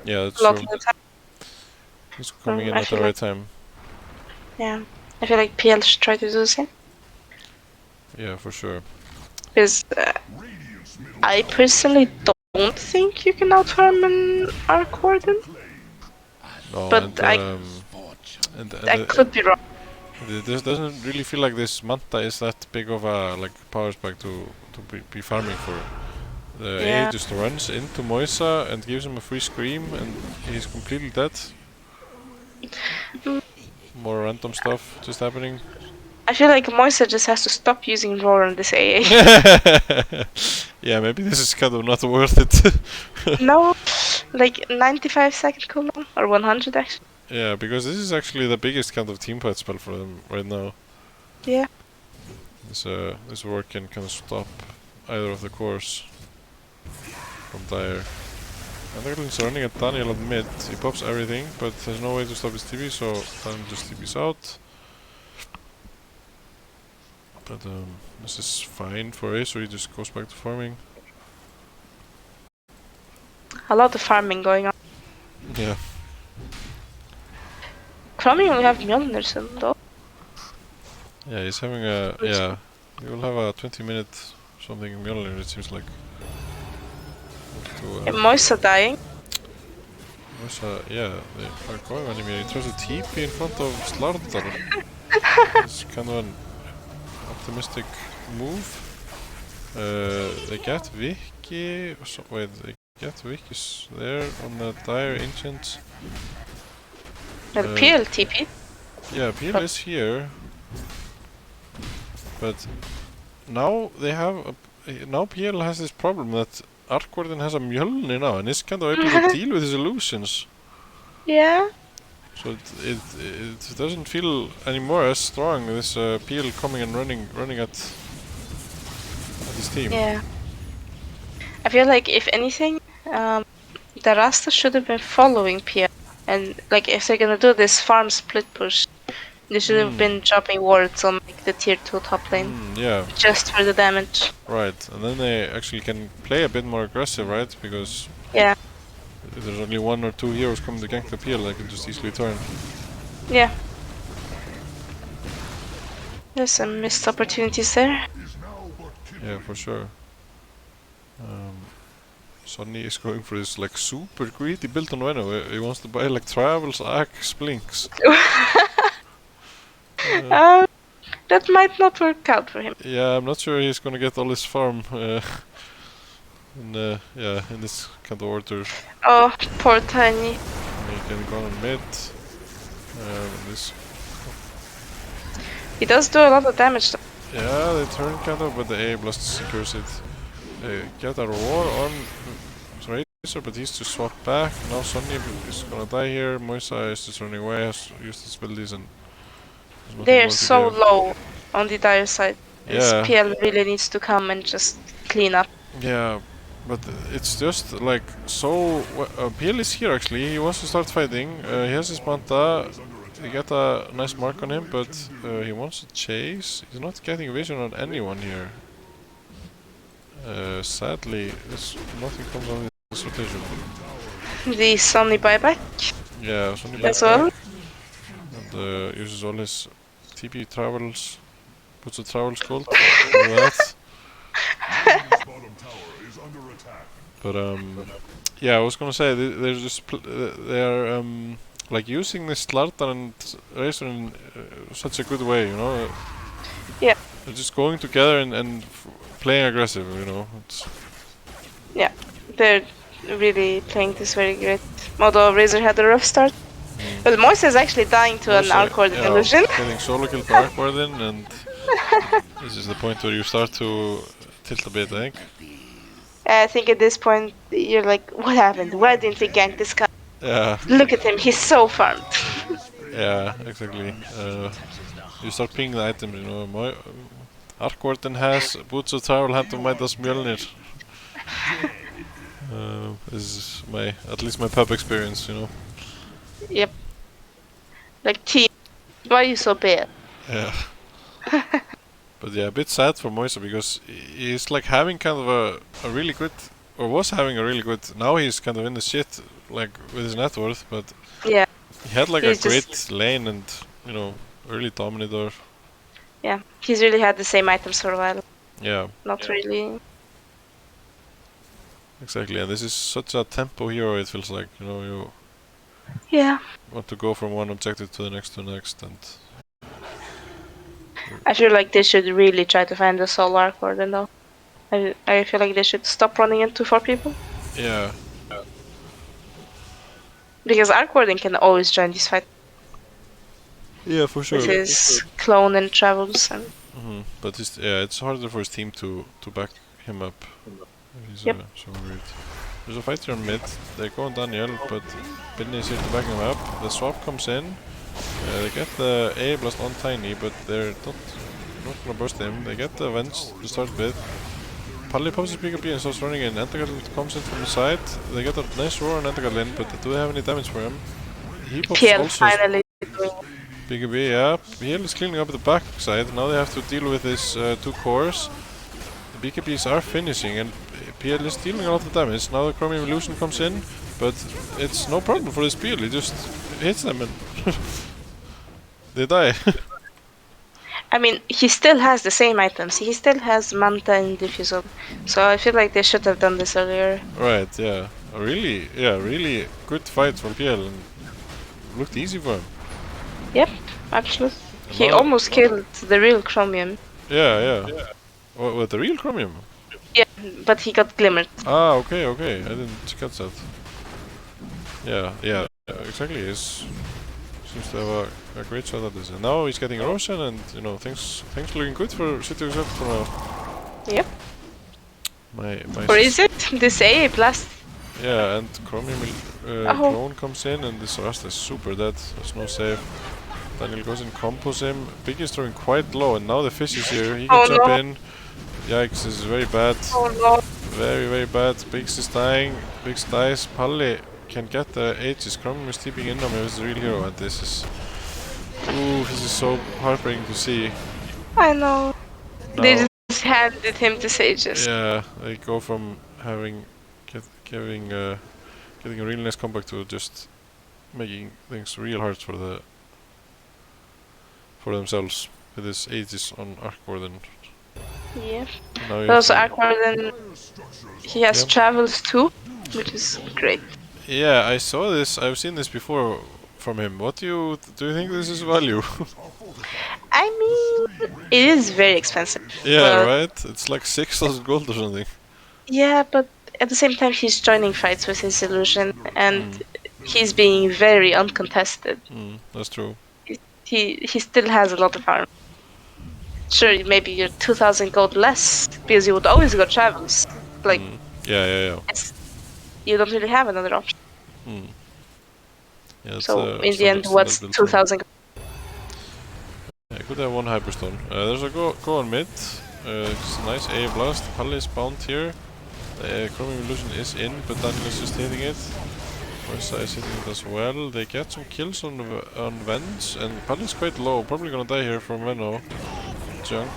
Yeah, that's a lot true. of the time. He's coming in I at the feel right time. Yeah. I feel like PL should try to do the same. Yeah, for sure. Because Radiant's middle I personally don't think you can outfarm an Arc Warden. No, But and, I- and I could be wrong. this doesn't really feel like this Manta is that big of a power spike to be farming for. The Yeah. A just runs into Moisa and gives him a free scream, and he's completely dead. More random stuff just happening. I feel like Moisa just has to stop using Roar on this AA. Yeah, maybe this is kind of not worth it. No, like 95-second cooldown or 100 actually. Yeah, because this is actually the biggest kind of teamfight spell for them right now. Yeah. This ward can kind of stop either of the cores from Dire. And Daglin's running at Daniel at mid. He pops everything, but there's no way to stop his TP, so Daniel just TP's out. But this is fine for Ace, so he just goes back to farming. A lot of farming going on. Yeah. Chromium will have Mjolnir soon though. Yeah, he's having a... Yeah, he will have a 20-minute something Mjolnir, it seems like. Yeah, Moisa dying. Yeah, they are going on him here. He tries to TP in front of Slardar. It's kind of an optimistic move. They get Vicky. So, wait, they get Vicky's there on the Dire Ancients. Well, PL TP. Yeah, PL is here. But now they have now PL has this problem that Arkwarden has a Mjolnir now and is kind of able to deal with his illusions. Yeah. So it doesn't feel anymore as strong, this PL coming and running at his team. Yeah. I feel like if anything, the Rasta should have been following PL. And like if they're gonna do this farm split push, they should have been dropping wards on like the tier 2 top lane. Yeah, Just for the damage. right. And then they actually can play a bit more aggressive, right? Because Yeah. if there's only 1 or 2 heroes coming to gank the PL, they can just easily turn. Yeah. There's some missed opportunities there. Yeah, for sure. Sonny is going for this like super greedy build on Veno. He wants to buy like Travels, Axe, Blinks. That might not work out for him. Yeah, I'm not sure he's gonna get all his farm in this kind of order. Oh, poor Tiny. He can go on mid. This, He does do a lot of damage though. yeah, they turn kind of, but the A blast secures it. They get a roar on Razor, but he's to swap back. Now Sonny is gonna die here. Moisa is just running away, has used his abilities, and there's nothing They're more to so do. low on the dire side. This Yeah. PL really needs to come and just clean up. Yeah, but it's just like so. PL is here actually. He wants to start fighting. He has his Manta. They get a nice mark on him, but he wants to chase. He's not getting vision on anyone here. Sadly, nothing comes on this rotation. The Sunny buyback Yeah, Sonny as well. and uses all his TP travels. Puts a travels gold for that. Bottom tower is under attack. But yeah, I was gonna say they're just they are like using this Slardar and Razor in such a good way, you know. Yeah. They're just going together and playing aggressive, you know. They're really playing this very great. Although Razor had a rough start. Well, Moise is actually dying to an Arcord illusion. Getting solo kill to Arkwarden, and this is the point where you start to tilt a bit, I think. I think at this point you're like, what happened? Why didn't we gank this guy? Yeah, Look at him, he's so farmed. yeah, exactly. You start pinging the items, you know. Arkwarden has Boots of Travel, Hand of Midas, Mjolnir. This is at least my pub experience, you know. Yep. Like, T, why are you so bad? Yeah. But yeah, a bit sad for Moisa because he's like having kind of a really good, or was having a really good, now he's kind of in the shit, like with his net worth, but Yeah. he had like He's a great lane and, you know, early dominator. Yeah, he's really had the same items for a while. Yeah, Not really. exactly. And this is such a tempo hero, it feels like, you know, you Yeah. want to go from one objective to the next, and I feel like they should really try to find a solo Arcord though. I feel like they should stop running into 4 people. yeah, Because Arcord can always join this fight yeah, for sure. with his clone and travels and But it's harder for his team to back him up. He's Yep. so weird. There's a fighter in mid. They go on Daniel, but Binny is here to back him up. The swap comes in. They get the A blast on Tiny, but they're not gonna burst him. They get the Venge to start with. Palli pops his BKB and starts running in. Entergarden comes in from the side. They get a nice roar on Entergarden, but do they have any damage for him? He pops PL also finally doing BKB, yeah. PL is cleaning up the back side. Now they have to deal with his 2 cores. The BKBs are finishing and PL is dealing a lot of damage. Now the Chromium Illusion comes in, but it's no problem for this PL. He just hits them and they die. I mean, he still has the same items. He still has Manta and Diffusal. So I feel like they should have done this earlier. Right, yeah. Really good fight for PL and looked easy for him. Yep, absolutely. He Well, almost killed the real Chromium. Yeah. What, the real Chromium? but he got glimmered. Ah, okay, okay. I didn't catch that. Yeah, exactly. He seems to have a great shot at this. And now he's getting Roshan, and you know things looking good for City Z for now. Yep. My Or is it? This AA blast. Yeah, and Chromium Oh. clone comes in, and this Rasta is super dead. There's no save. Daniel goes in, combos him. Big is throwing quite low, and now the fish is here. He can Oh, jump no. in. Yikes, this is very bad. Oh no. Very, very bad. Biggs is dying. Biggs dies. Palli can get the Aegis. Chromium is keeping in on him as the real hero, and this is... Ooh, this is so heartbreaking to see. I know. Now, They just handed him to Sages. yeah, they go from getting a really nice comeback to just making things real hard for themselves with this Aegis on Arc Warden. Yeah. Now you But also have to- Aquaman, he has Yep. travels too, which is great. Yeah, I saw this. I've seen this before from him. What do you think this is value? I mean, it is very expensive. Yeah, but- right. It's like 6,000 gold or something. Yeah, but at the same time, he's joining fights with his illusion, and he's being very uncontested. That's true. He still has a lot of armor. Sure, maybe you're 2,000 gold less because you would always go travels. Like Yeah. you don't really have another option. Yeah. It's, So in the standard- end, what's standard build 2,000? Yeah, could have one Hyperstone. There's a go on mid. It's a nice A blast. Palli is bound here. Chromium Illusion is in, but Daniel is just hitting it. Moisa is hitting it as well. They get some kills on Venge, and Palli is quite low. Probably gonna die here from Venno. Junk.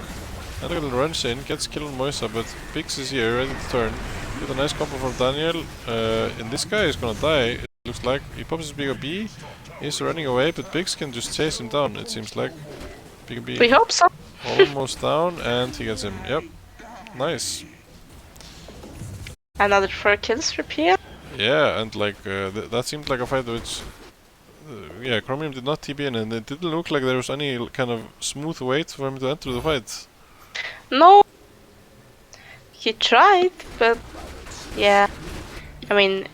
Daniel runs in, gets kill on Moisa, but Pix is here, ready to turn. Get a nice combo from Daniel. And this guy is gonna die. It looks like he pops his big B. He's running away, but Pix can just chase him down. It seems like Big B. We hope so. Almost down, and he gets him. Yep. Nice. Another 4 kills for Pia. Yeah, and like, that seemed like a fight which... yeah, Chromium did not TP in, and it didn't look like there was any kind of smooth way for him to enter the fight. No. He tried, but yeah. I mean,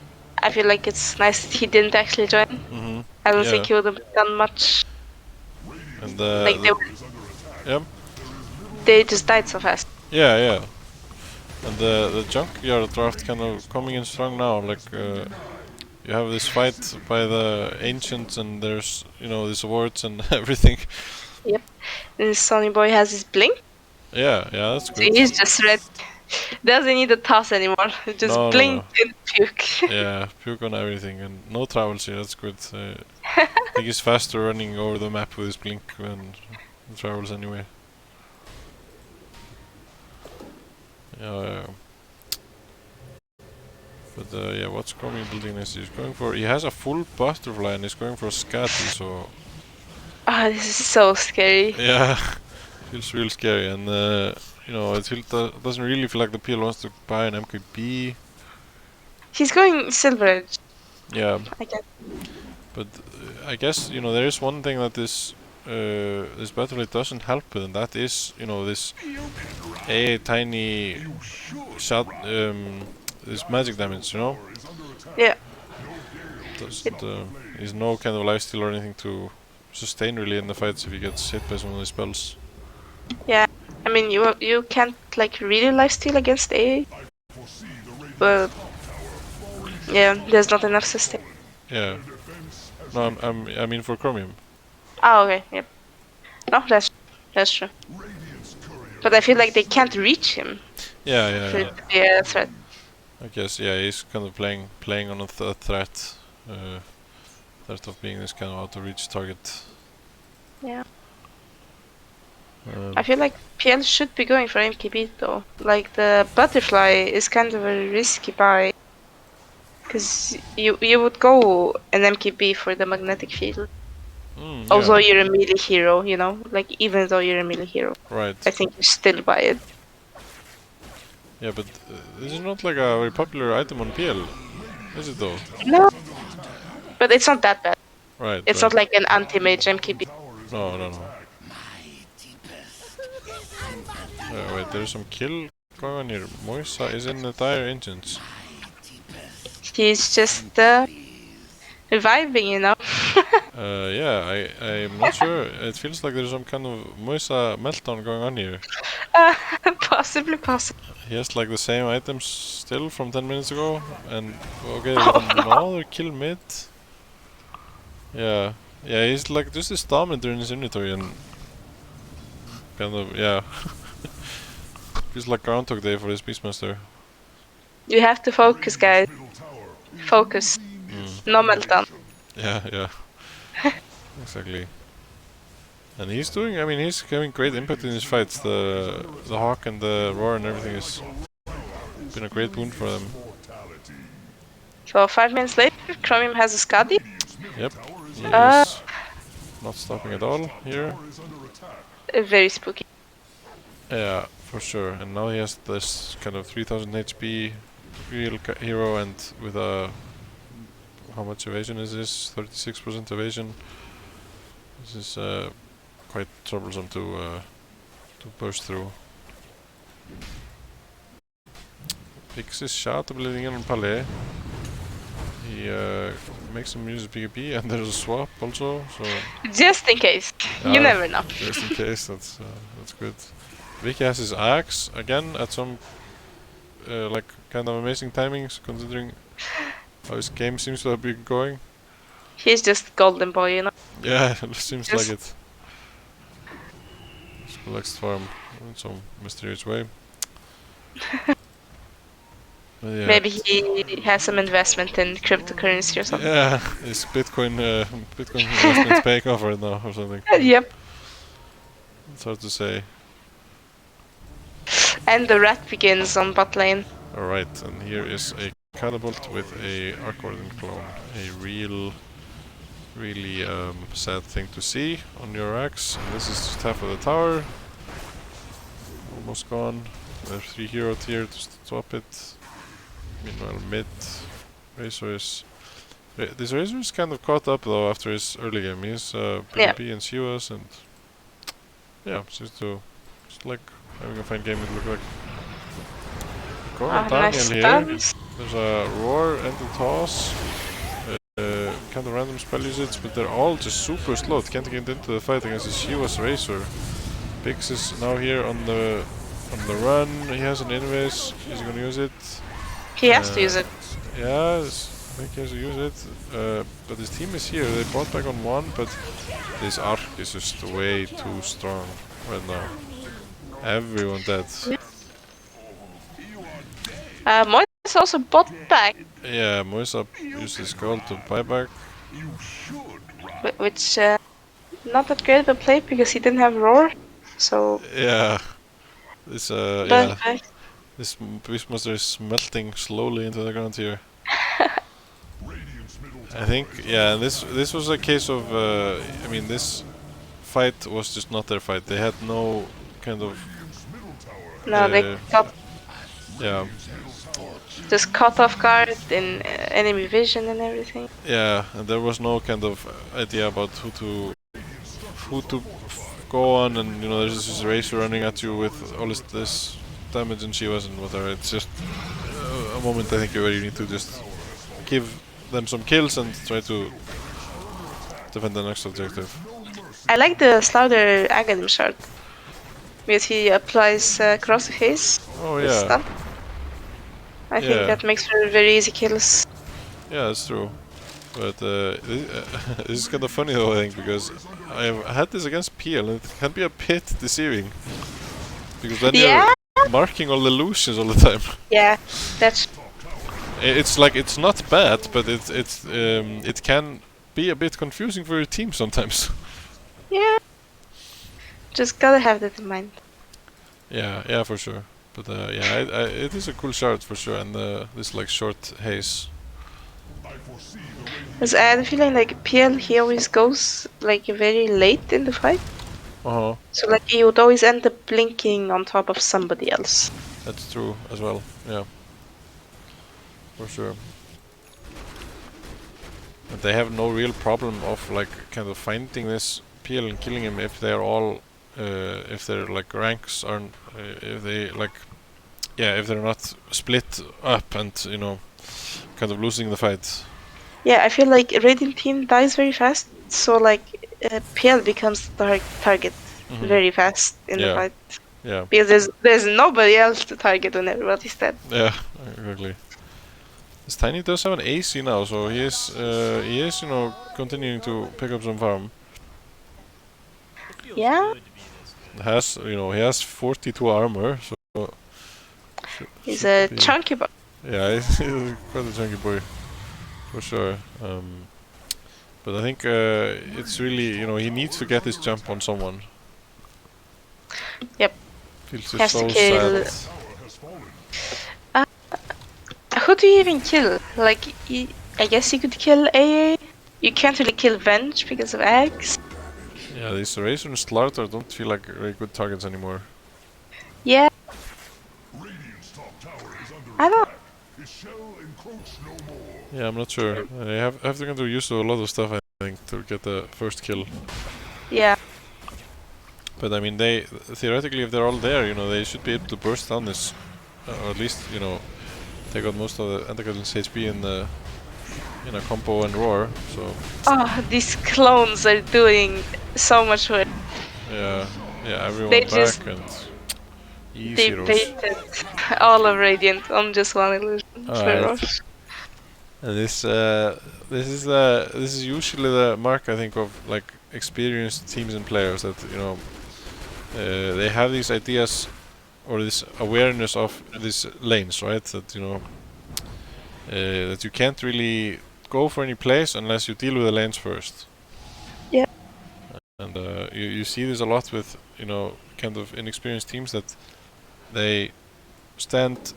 I feel like it's nice that he didn't actually join. I don't think he would have done much. And Like yep. they just died so fast. Yeah. And the junkyard draft kind of coming in strong now. Like, you have this fight by the ancients, and there's, you know, these awards and everything. Yep. And Sonny Boy has his blink, Yeah, that's so good. he's just red. Doesn't need a toss anymore. Just No. blink and puke. Yeah, puke on everything, and no travels here, that's good. I think he's faster running over the map with his blink than travels anyway. Yeah. But yeah, what's Chromium building next? He's going for... He has a full butterfly and he's going for a Scatty, so... Ah, this is so scary. Yeah, feels real scary, and you know, it doesn't really feel like the PL wants to buy an MKB. He's going Silver Edge. Yeah, I guess. but I guess, you know, there is one thing that this butterfly doesn't help with, and that is, you know, this tiny shot, this magic damage, you know? Yeah. There's no kind of lifesteal or anything to sustain really in the fights if he gets hit by some of the spells. Yeah. I mean, you can't like really lifesteal against AA, but yeah, there's not enough sustain. Yeah. No, I mean for Chromium. Oh, okay. Yep. No, that's true. But I feel like they can't reach him Yeah. for it to be a threat. I guess, yeah, he's kind of playing on a threat. Threat of being this kind of out-of-reach target. Yeah. I feel like PL should be going for MKB though. Like the butterfly is kind of a risky buy. Because you would go an MKB for the magnetic field. Although you're a melee hero, you know? Like even though you're a melee hero. Right. I think you still buy it. Yeah, but this is not like a very popular item on PL, is it though? No. But it's not that bad. Right. It's right. not like an anti-mage MKB. No. My deepest Wait, there's some kill going on here? Moisa is in the dire engines. He's just reviving, you know. Yeah, I'm not sure. It feels like there's some kind of Moisa meltdown going on here. Possibly. He has like the same items still from 10 minutes ago, and okay, with another kill mid. Yeah, he's like just this dominator in his inventory and kind of, yeah. Feels like Groundhog Day for this Beastmaster. You have to focus, guys. Focus. No meltdown. Yeah. Exactly. And he's doing, I mean, he's having great impact in his fights. The Hawk and the Roar and everything has been a great boon for them. So 5 minutes later, Chromium has a Skadi. Yep. He is not stopping at all here. Very spooky. Yeah, for sure. And now he has this kind of 3000 HP real hero, and with a... How much evasion is this? 36% evasion. This is quite troublesome to push through. Picks his shot ability in on Palais. He makes him use PKP, and there's a swap also, so... Just in case. You never know. Just in case, that's good. Vicky has his axe again at some like kind of amazing timings, considering how his game seems to have been going. He's just golden boy, you know. Yeah, it seems Just- like it. Just collects farm in some mysterious way. But yeah. Maybe he has some investment in cryptocurrency or something. Yeah, is Bitcoin investment paying off right now or something? Yep. It's hard to say. And the rat begins on bot lane. Alright, and here is a catapult with a Arc Warden clone. A really sad thing to see on your axe. And this is just half of the tower. Almost gone. There's 3 heroes here to swap it. Meanwhile, mid Razor is... This Razor is kind of caught up though after his early game. He's PvP and Siwas, and yeah, seems to just like having a fine game, it looked like. Going on Nice Daniel here. stuns. There's a Roar and a Toss. Kind of random spell usage, but they're all just super slow. Can't get into the fight against the Siwas Razor. Pix is now here on the run. He has an invis. He's gonna use it. He has to use it. Yeah, I think he has to use it. But his team is here. They bought back on 1, but this Arc is just way too strong right now. Everyone dead. Moise is also bot back, Yeah, Moisa used his gold to buy back. which not that great of a play because he didn't have roar. So, Yeah. This but this Beastmaster is melting slowly into the ground here. I think, yeah, and this was a case of, I mean, this fight was just not their fight. They had no kind of, no, they got yeah, just caught off guard in enemy vision and everything. yeah, and there was no kind of idea about who to go on, and you know, there's this Razor running at you with all this damage, and she wasn't whatever. It's just a moment I think where you need to just give them some kills and try to defend the next objective. I like the Slaughter Aghanim shard because he applies cross haze. Oh with yeah, stun. I think Yeah. that makes for very easy kills. yeah, that's true. But this is kind of funny though, I think, because I've had this against PL and it can be a bit deceiving. Because then Yeah. you're marking all the illusions all the time. Yeah, that's It's like, it's not bad, but it can be a bit confusing for your team sometimes. yeah. Just gotta have that in mind. Yeah, for sure. But yeah, it is a cool shard for sure, and this like short haze. Cause I had a feeling like PL he always goes like very late in the fight. Uh-huh. So like he would always end up blinking on top of somebody else. That's true as well, yeah. For sure. And they have no real problem of like kind of finding this PL and killing him if they're all if their like ranks aren't if they like yeah, if they're not split up and you know, kind of losing the fight. Yeah, I feel like Radiant team dies very fast, so like PL becomes the target very fast in the Yeah. fight. Yeah, Because there's nobody else to target when everybody's dead. yeah, exactly. This Tiny does have an AC now, so he is you know, continuing to pick up some farm. Yeah, Has, you know, he has 42 armor, so he's should a be- chunky boy. Yeah, he's quite a chunky boy, for sure. But I think it's really, you know, he needs to get his jump on someone. Yep. Feels Has to so kill- sad. Who do you even kill? Like, I guess you could kill AA. You can't really kill Venge because of Axe. Yeah, these Razor and Slaughter don't feel like very good targets anymore. Yeah, Radiant's top tower is under I don't. His shall encroach no more. Yeah, I'm not sure. They have to kind of use a lot of stuff, I think, to get the first kill. Yeah, But I mean, they theoretically, if they're all there, you know, they should be able to burst down this, or at least, you know, take out most of the Antagon's HP in a combo and roar. So oh, these clones are doing so much work. yeah, everyone They back just- and easy They roars. baited all of Radiant on just one illusion for Alright. Roche. And this is usually the mark, I think, of like experienced teams and players that, you know, they have these ideas or this awareness of these lanes, right? That, you know, that you can't really go for any plays unless you deal with the lanes first. Yeah. And you see this a lot with, you know, kind of inexperienced teams that they stand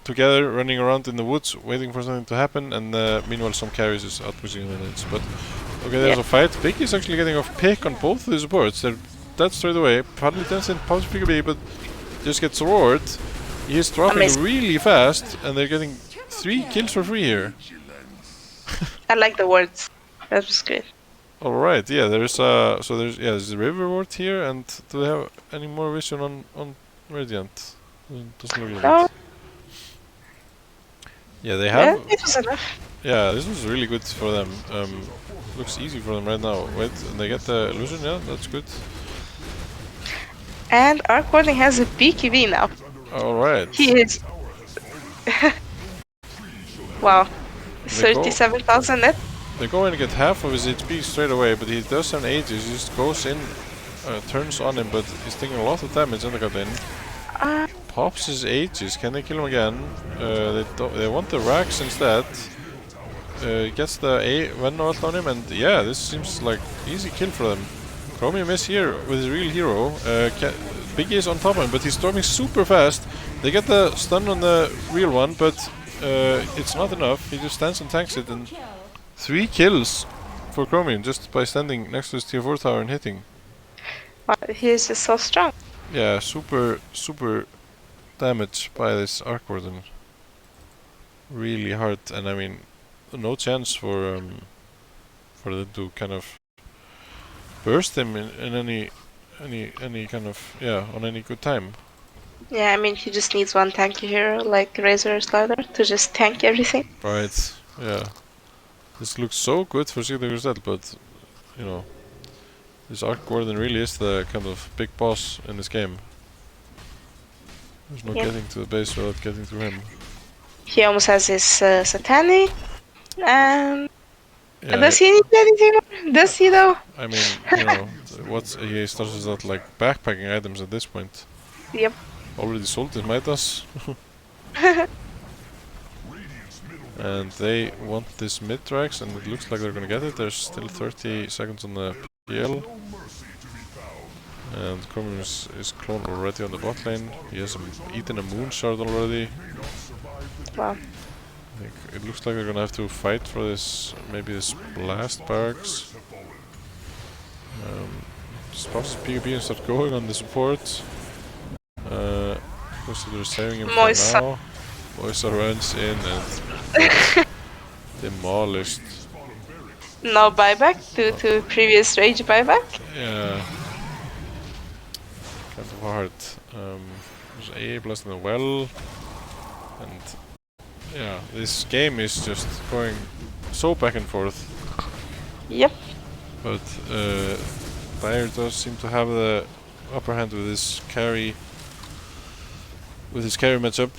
together running around in the woods waiting for something to happen, and meanwhile some carries is outpushing the lanes. But okay, there's a fight. Biggie is actually getting off pick on both of the supports. They're dead straight away. Partly Tencent, pops PKB, but just gets roared. He is dropping Amazing. really fast, and they're getting 3 kills for free here. I like the words. That was good. All right, yeah. There's there's a river ward here, and do they have any more vision on Radiant? Doesn't look like No, it. Yeah, they yeah, have. it was enough. Yeah, this was really good for them. Looks easy for them right now. Wait, and they get the illusion. Yeah, that's good. And Arc Warning has a BKB now. All right. He is. Wow. They go- 37,000 net. They go and get half of his HP straight away, but he does have Aegis. He just goes in, turns on him, but he's taking a lot of damage in the garden. Pops his Aegis. Can they kill him again? They want the Rax instead. Gets the Venom ult on him, and yeah, this seems like easy kill for them. Chromium is here with his real hero. Biggie is on top of him, but he's storming super fast. They get the stun on the real one, but it's not enough. He just stands and tanks it, and 3 kills for Chromium just by standing next to his tier 4 tower and hitting. Wow, he is just so strong. Yeah, super damage by this Arc Warden. Really hard, and I mean, no chance for them to kind of burst him in any kind of, yeah, on any good time. Yeah, I mean, he just needs one tanky hero like Razor or Slider to just tank everything. Right, yeah. This looks so good for Sigurd Grusel, but, you know, this Arc Warden really is the kind of big boss in this game. There's no Yeah. getting to the base without getting through him. He almost has his Satanic. And Yeah, does he need anything more? Does he though? I mean, you know, he starts out like backpacking items at this point. Yep. Already sold his Midas. And they want this mid-drax, and it looks like they're gonna get it. There's still 30 seconds on the PL. And Chromium is cloned already on the bot lane. He has eaten a moon shard already. Wow. I think it looks like they're gonna have to fight for this, maybe this blast barracks. Just pops his PvP and start going on the support. Looks like they're saving him Moisa. for now. Moisa runs in and demolished. No buyback due to previous rage buyback. Yeah. Kind of hard. There's A blast in the well. And yeah, this game is just going so back and forth. Yep. But Bayer does seem to have the upper hand with his carry matchup.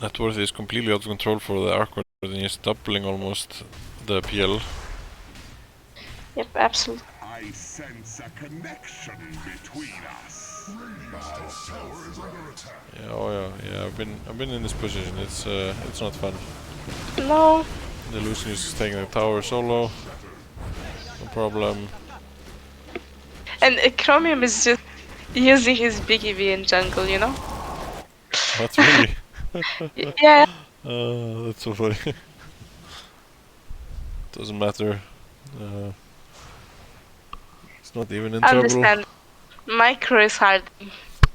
Networth is completely out of control for the Archon, and he's doubling almost the PL. Yep, absolutely. I sense a connection between us. Yeah, oh yeah. I've been in this position. It's not fun. No. The Lucian is taking the tower solo. No problem. And Chromium is just using his big EV in jungle, you know? What really? Yeah. That's so funny. Doesn't matter. He's not even in trouble. Understand. Micro is hard.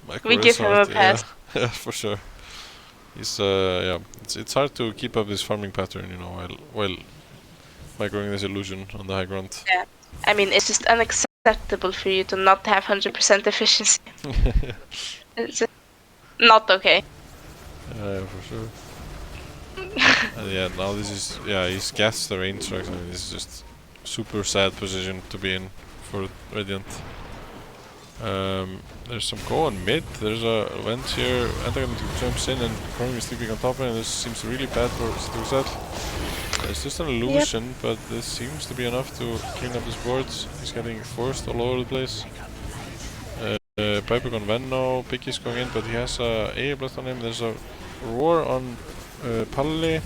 Micro We is give him a hard, pass. Yeah, for sure. He's yeah. It's hard to keep up this farming pattern, you know, while microing this illusion on the high ground. Yeah. I mean, it's just unacceptable for you to not have 100% efficiency. It's just not okay. Yeah, for sure. And yeah, now this is he's gassed the range tracks. I mean, this is just super sad position to be in for Radiant. There's some go on mid. There's a Venge here. Antagonist jumps in and Chromium is sleeping on top of it, and this seems really bad for Stuxel. It's just an illusion, but this seems to be enough to clean up his boards. He's getting forced all over the place. Piper on Venno, Piggy's going in, but he has a blast on him. There's a roar on Palle.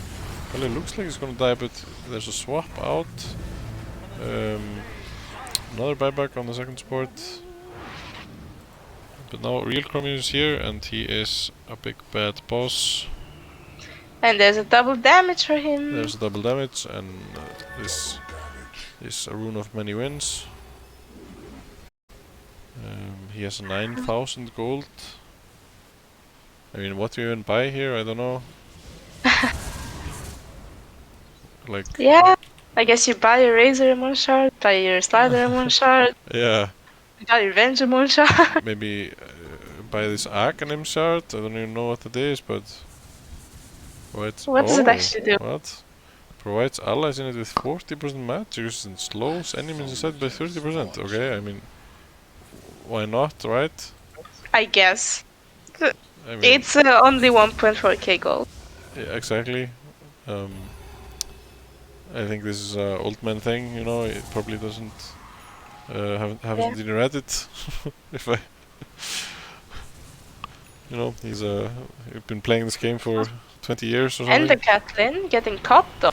Palle looks like he's gonna die, but there's a swap out. Another buyback on the second support. But now real Chromium is here, and he is a big bad boss. And there's a double damage for him. There's a double damage, and this is a rune of many wins. He has 9,000 gold. I mean, what do you even buy here? I don't know. Like, Yeah. I guess you buy your Razor in one shard, buy your Slider in one shard, yeah, buy your Venge in one shard. maybe buy this Arcanum shard. I don't even know what it is, but provides. What does it actually do? What? Provides allies in it with 40% magic and slows enemies inside by 30%. Okay, I mean, why not, right? I guess. I mean, It's only 1.4k gold. yeah, exactly. I think this is a old man thing, you know. It probably doesn't haven't even read it. If I, you know, he's been playing this game for 20 years or something. And the Catelyn getting caught though.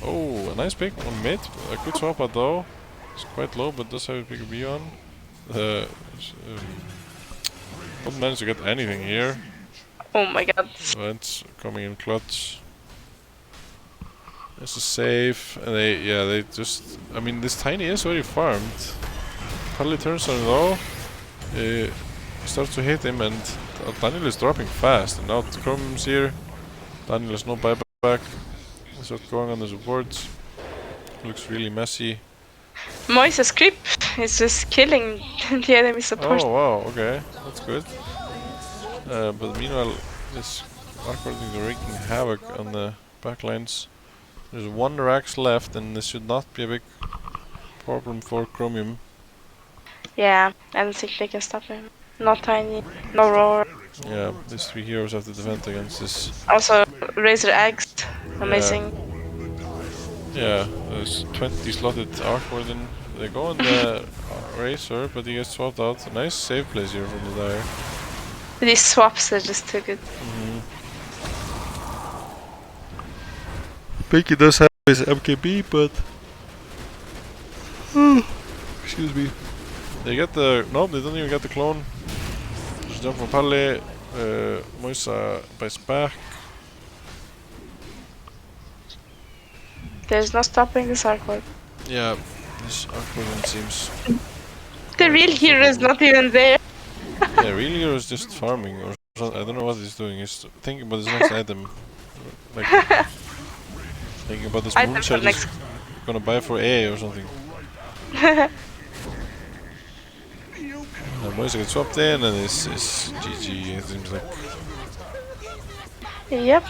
Oh, a nice pick on mid. A good swap out though. It's quite low, but does have a big B on. Don't manage to get anything here. Oh my god. Vents coming in clutch. There's a save, and they just. I mean, this Tiny is very farmed. Parley turns on it though. Starts to hit him, and Daniel is dropping fast. And now Chromium's here. Daniel has no buyback. They start going on the supports. Looks really messy. Moises creep is just killing the enemy support. Oh wow, okay, that's good. But meanwhile, this Archon is wreaking havoc on the backlines. There's one Rax left, and this should not be a big problem for Chromium. Yeah, I don't think they can stop him. Not Tiny, no Roar. Yeah, these three heroes have to defend against this. Also, Razor Eggs, amazing. Yeah, there's 20 slotted Archwarden. They go on the Razor, but he gets swapped out. A nice save place here from the Dire. These swaps are just too good. Pinky does have his MKB, but excuse me. They get the nope. They don't even get the clone. Just jump from Palle. Moisa buys back. There's no stopping this Archward. Yeah, this Archwarden seems. The real hero is not even there. Yeah, real hero is just farming or something. I don't know what he's doing. He's thinking about his next item. Like thinking about this Item moonshot for next. he's gonna buy for A or something. Moise gets swapped in, and it's GG. It seems like. Yep.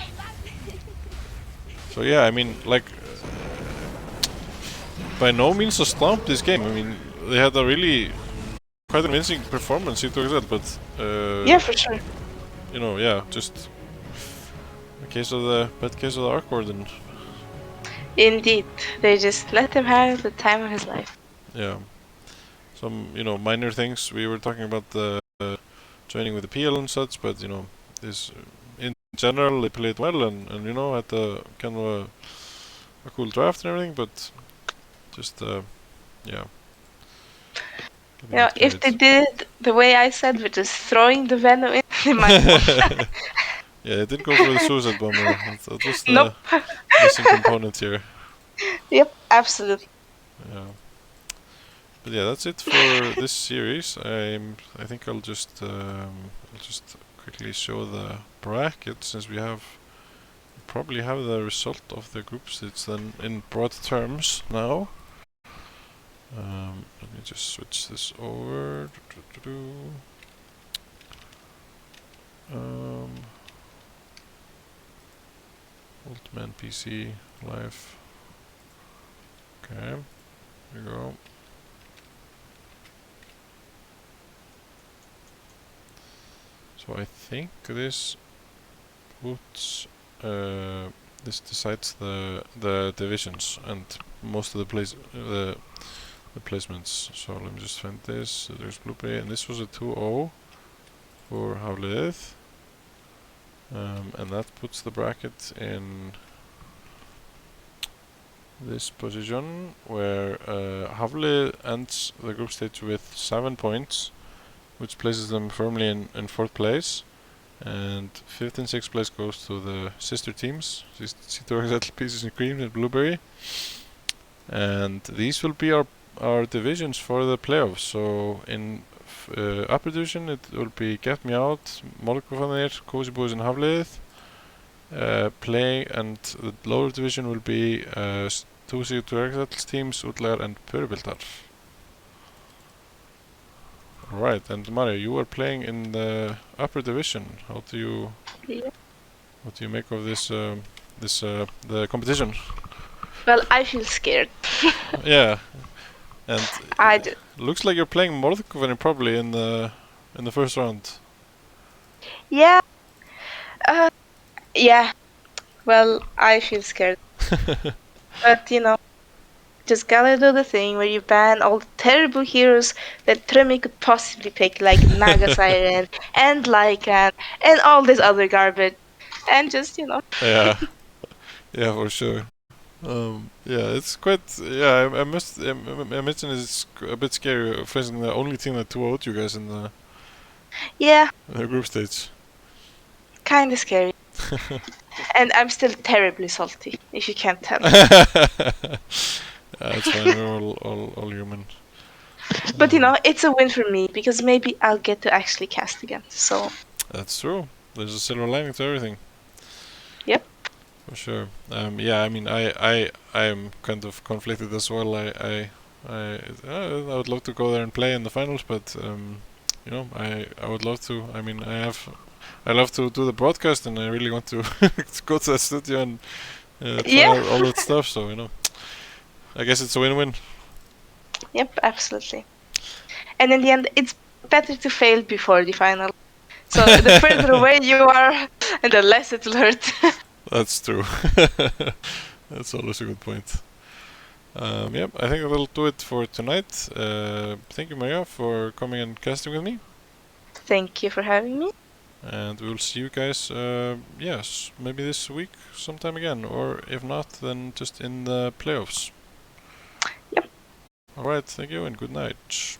So yeah, I mean, like, by no means a slump this game. I mean, they had a really quite convincing performance in Excel, but Yeah, for sure. you know, yeah, just a case of the bad case of the Arc Warden. Indeed. They just let him have the time of his life. Yeah, some minor things. We were talking about the joining with the PL and such, but this in general they played well and had a kind of a cool draft and everything, but just yeah. If they did it the way I said, which is throwing the venom in, they might win. Yeah, it didn't go for the suicide bomber. That was the Nope. missing component here. Yep, absolutely. Yeah. But yeah, that's it for this series. I think I'll just quickly show the bracket, since we probably have the result of the group stage then in broad terms now. Let me just switch this over. Ultman PC live. Okay, here we go. So I think this puts this decides the divisions and most of the placements. So let me just find this. There's Blueberry, and this was a 2-0 for Hafliðið. And that puts the bracket in this position where Hafliðið ends the group stage with 7 points, which places them firmly in 4th place, and 5th and 6th place goes to the sister teams, C2XL, Pieces and Cream and Blueberry, and these will be our divisions for the playoffs. So in upper division it will be Get Me Out, Molkofanir, Cozy Boys and Hafliðið play, and the lower division will be 2 C2XL teams, Útlagar and Purubildar. Right, and Mario, you are playing in the upper division. What do you make of this the competition? Well, I feel scared. Yeah, and I do. looks like you're playing Mordekaiser probably in the first round. Yeah. Yeah. Well, I feel scared. But just gotta do the thing where you ban all the terrible heroes that Tremi could possibly pick, like Naga Siren and Lycan and all this other garbage, and just Yeah, yeah, for sure. Yeah, it's quite. Yeah, I must imagine it's a bit scary facing the only team that 2-0'd you guys in the group stage. Kinda scary. And I'm still terribly salty, if you can't tell. Yeah, it's fine. We're all human. But it's a win for me, because maybe I'll get to actually cast again. So That's true. There's a silver lining to everything. Yep. For sure. Yeah, I mean, I am kind of conflicted as well. I would love to go there and play in the finals, but I would love to. I mean, I love to do the broadcast, and I really want to go to the studio and try all that stuff. So I guess it's a win-win. Yep, absolutely. And in the end, it's better to fail before the final. So the further away you are, and the less it'll hurt. That's true. That's always a good point. Yep, I think that'll do it for tonight. Thank you, Maria, for coming and casting with me. Thank you for having me. And we'll see you guys, yes, maybe this week sometime again, or if not, then just in the playoffs. Yep. Alright, thank you and good night.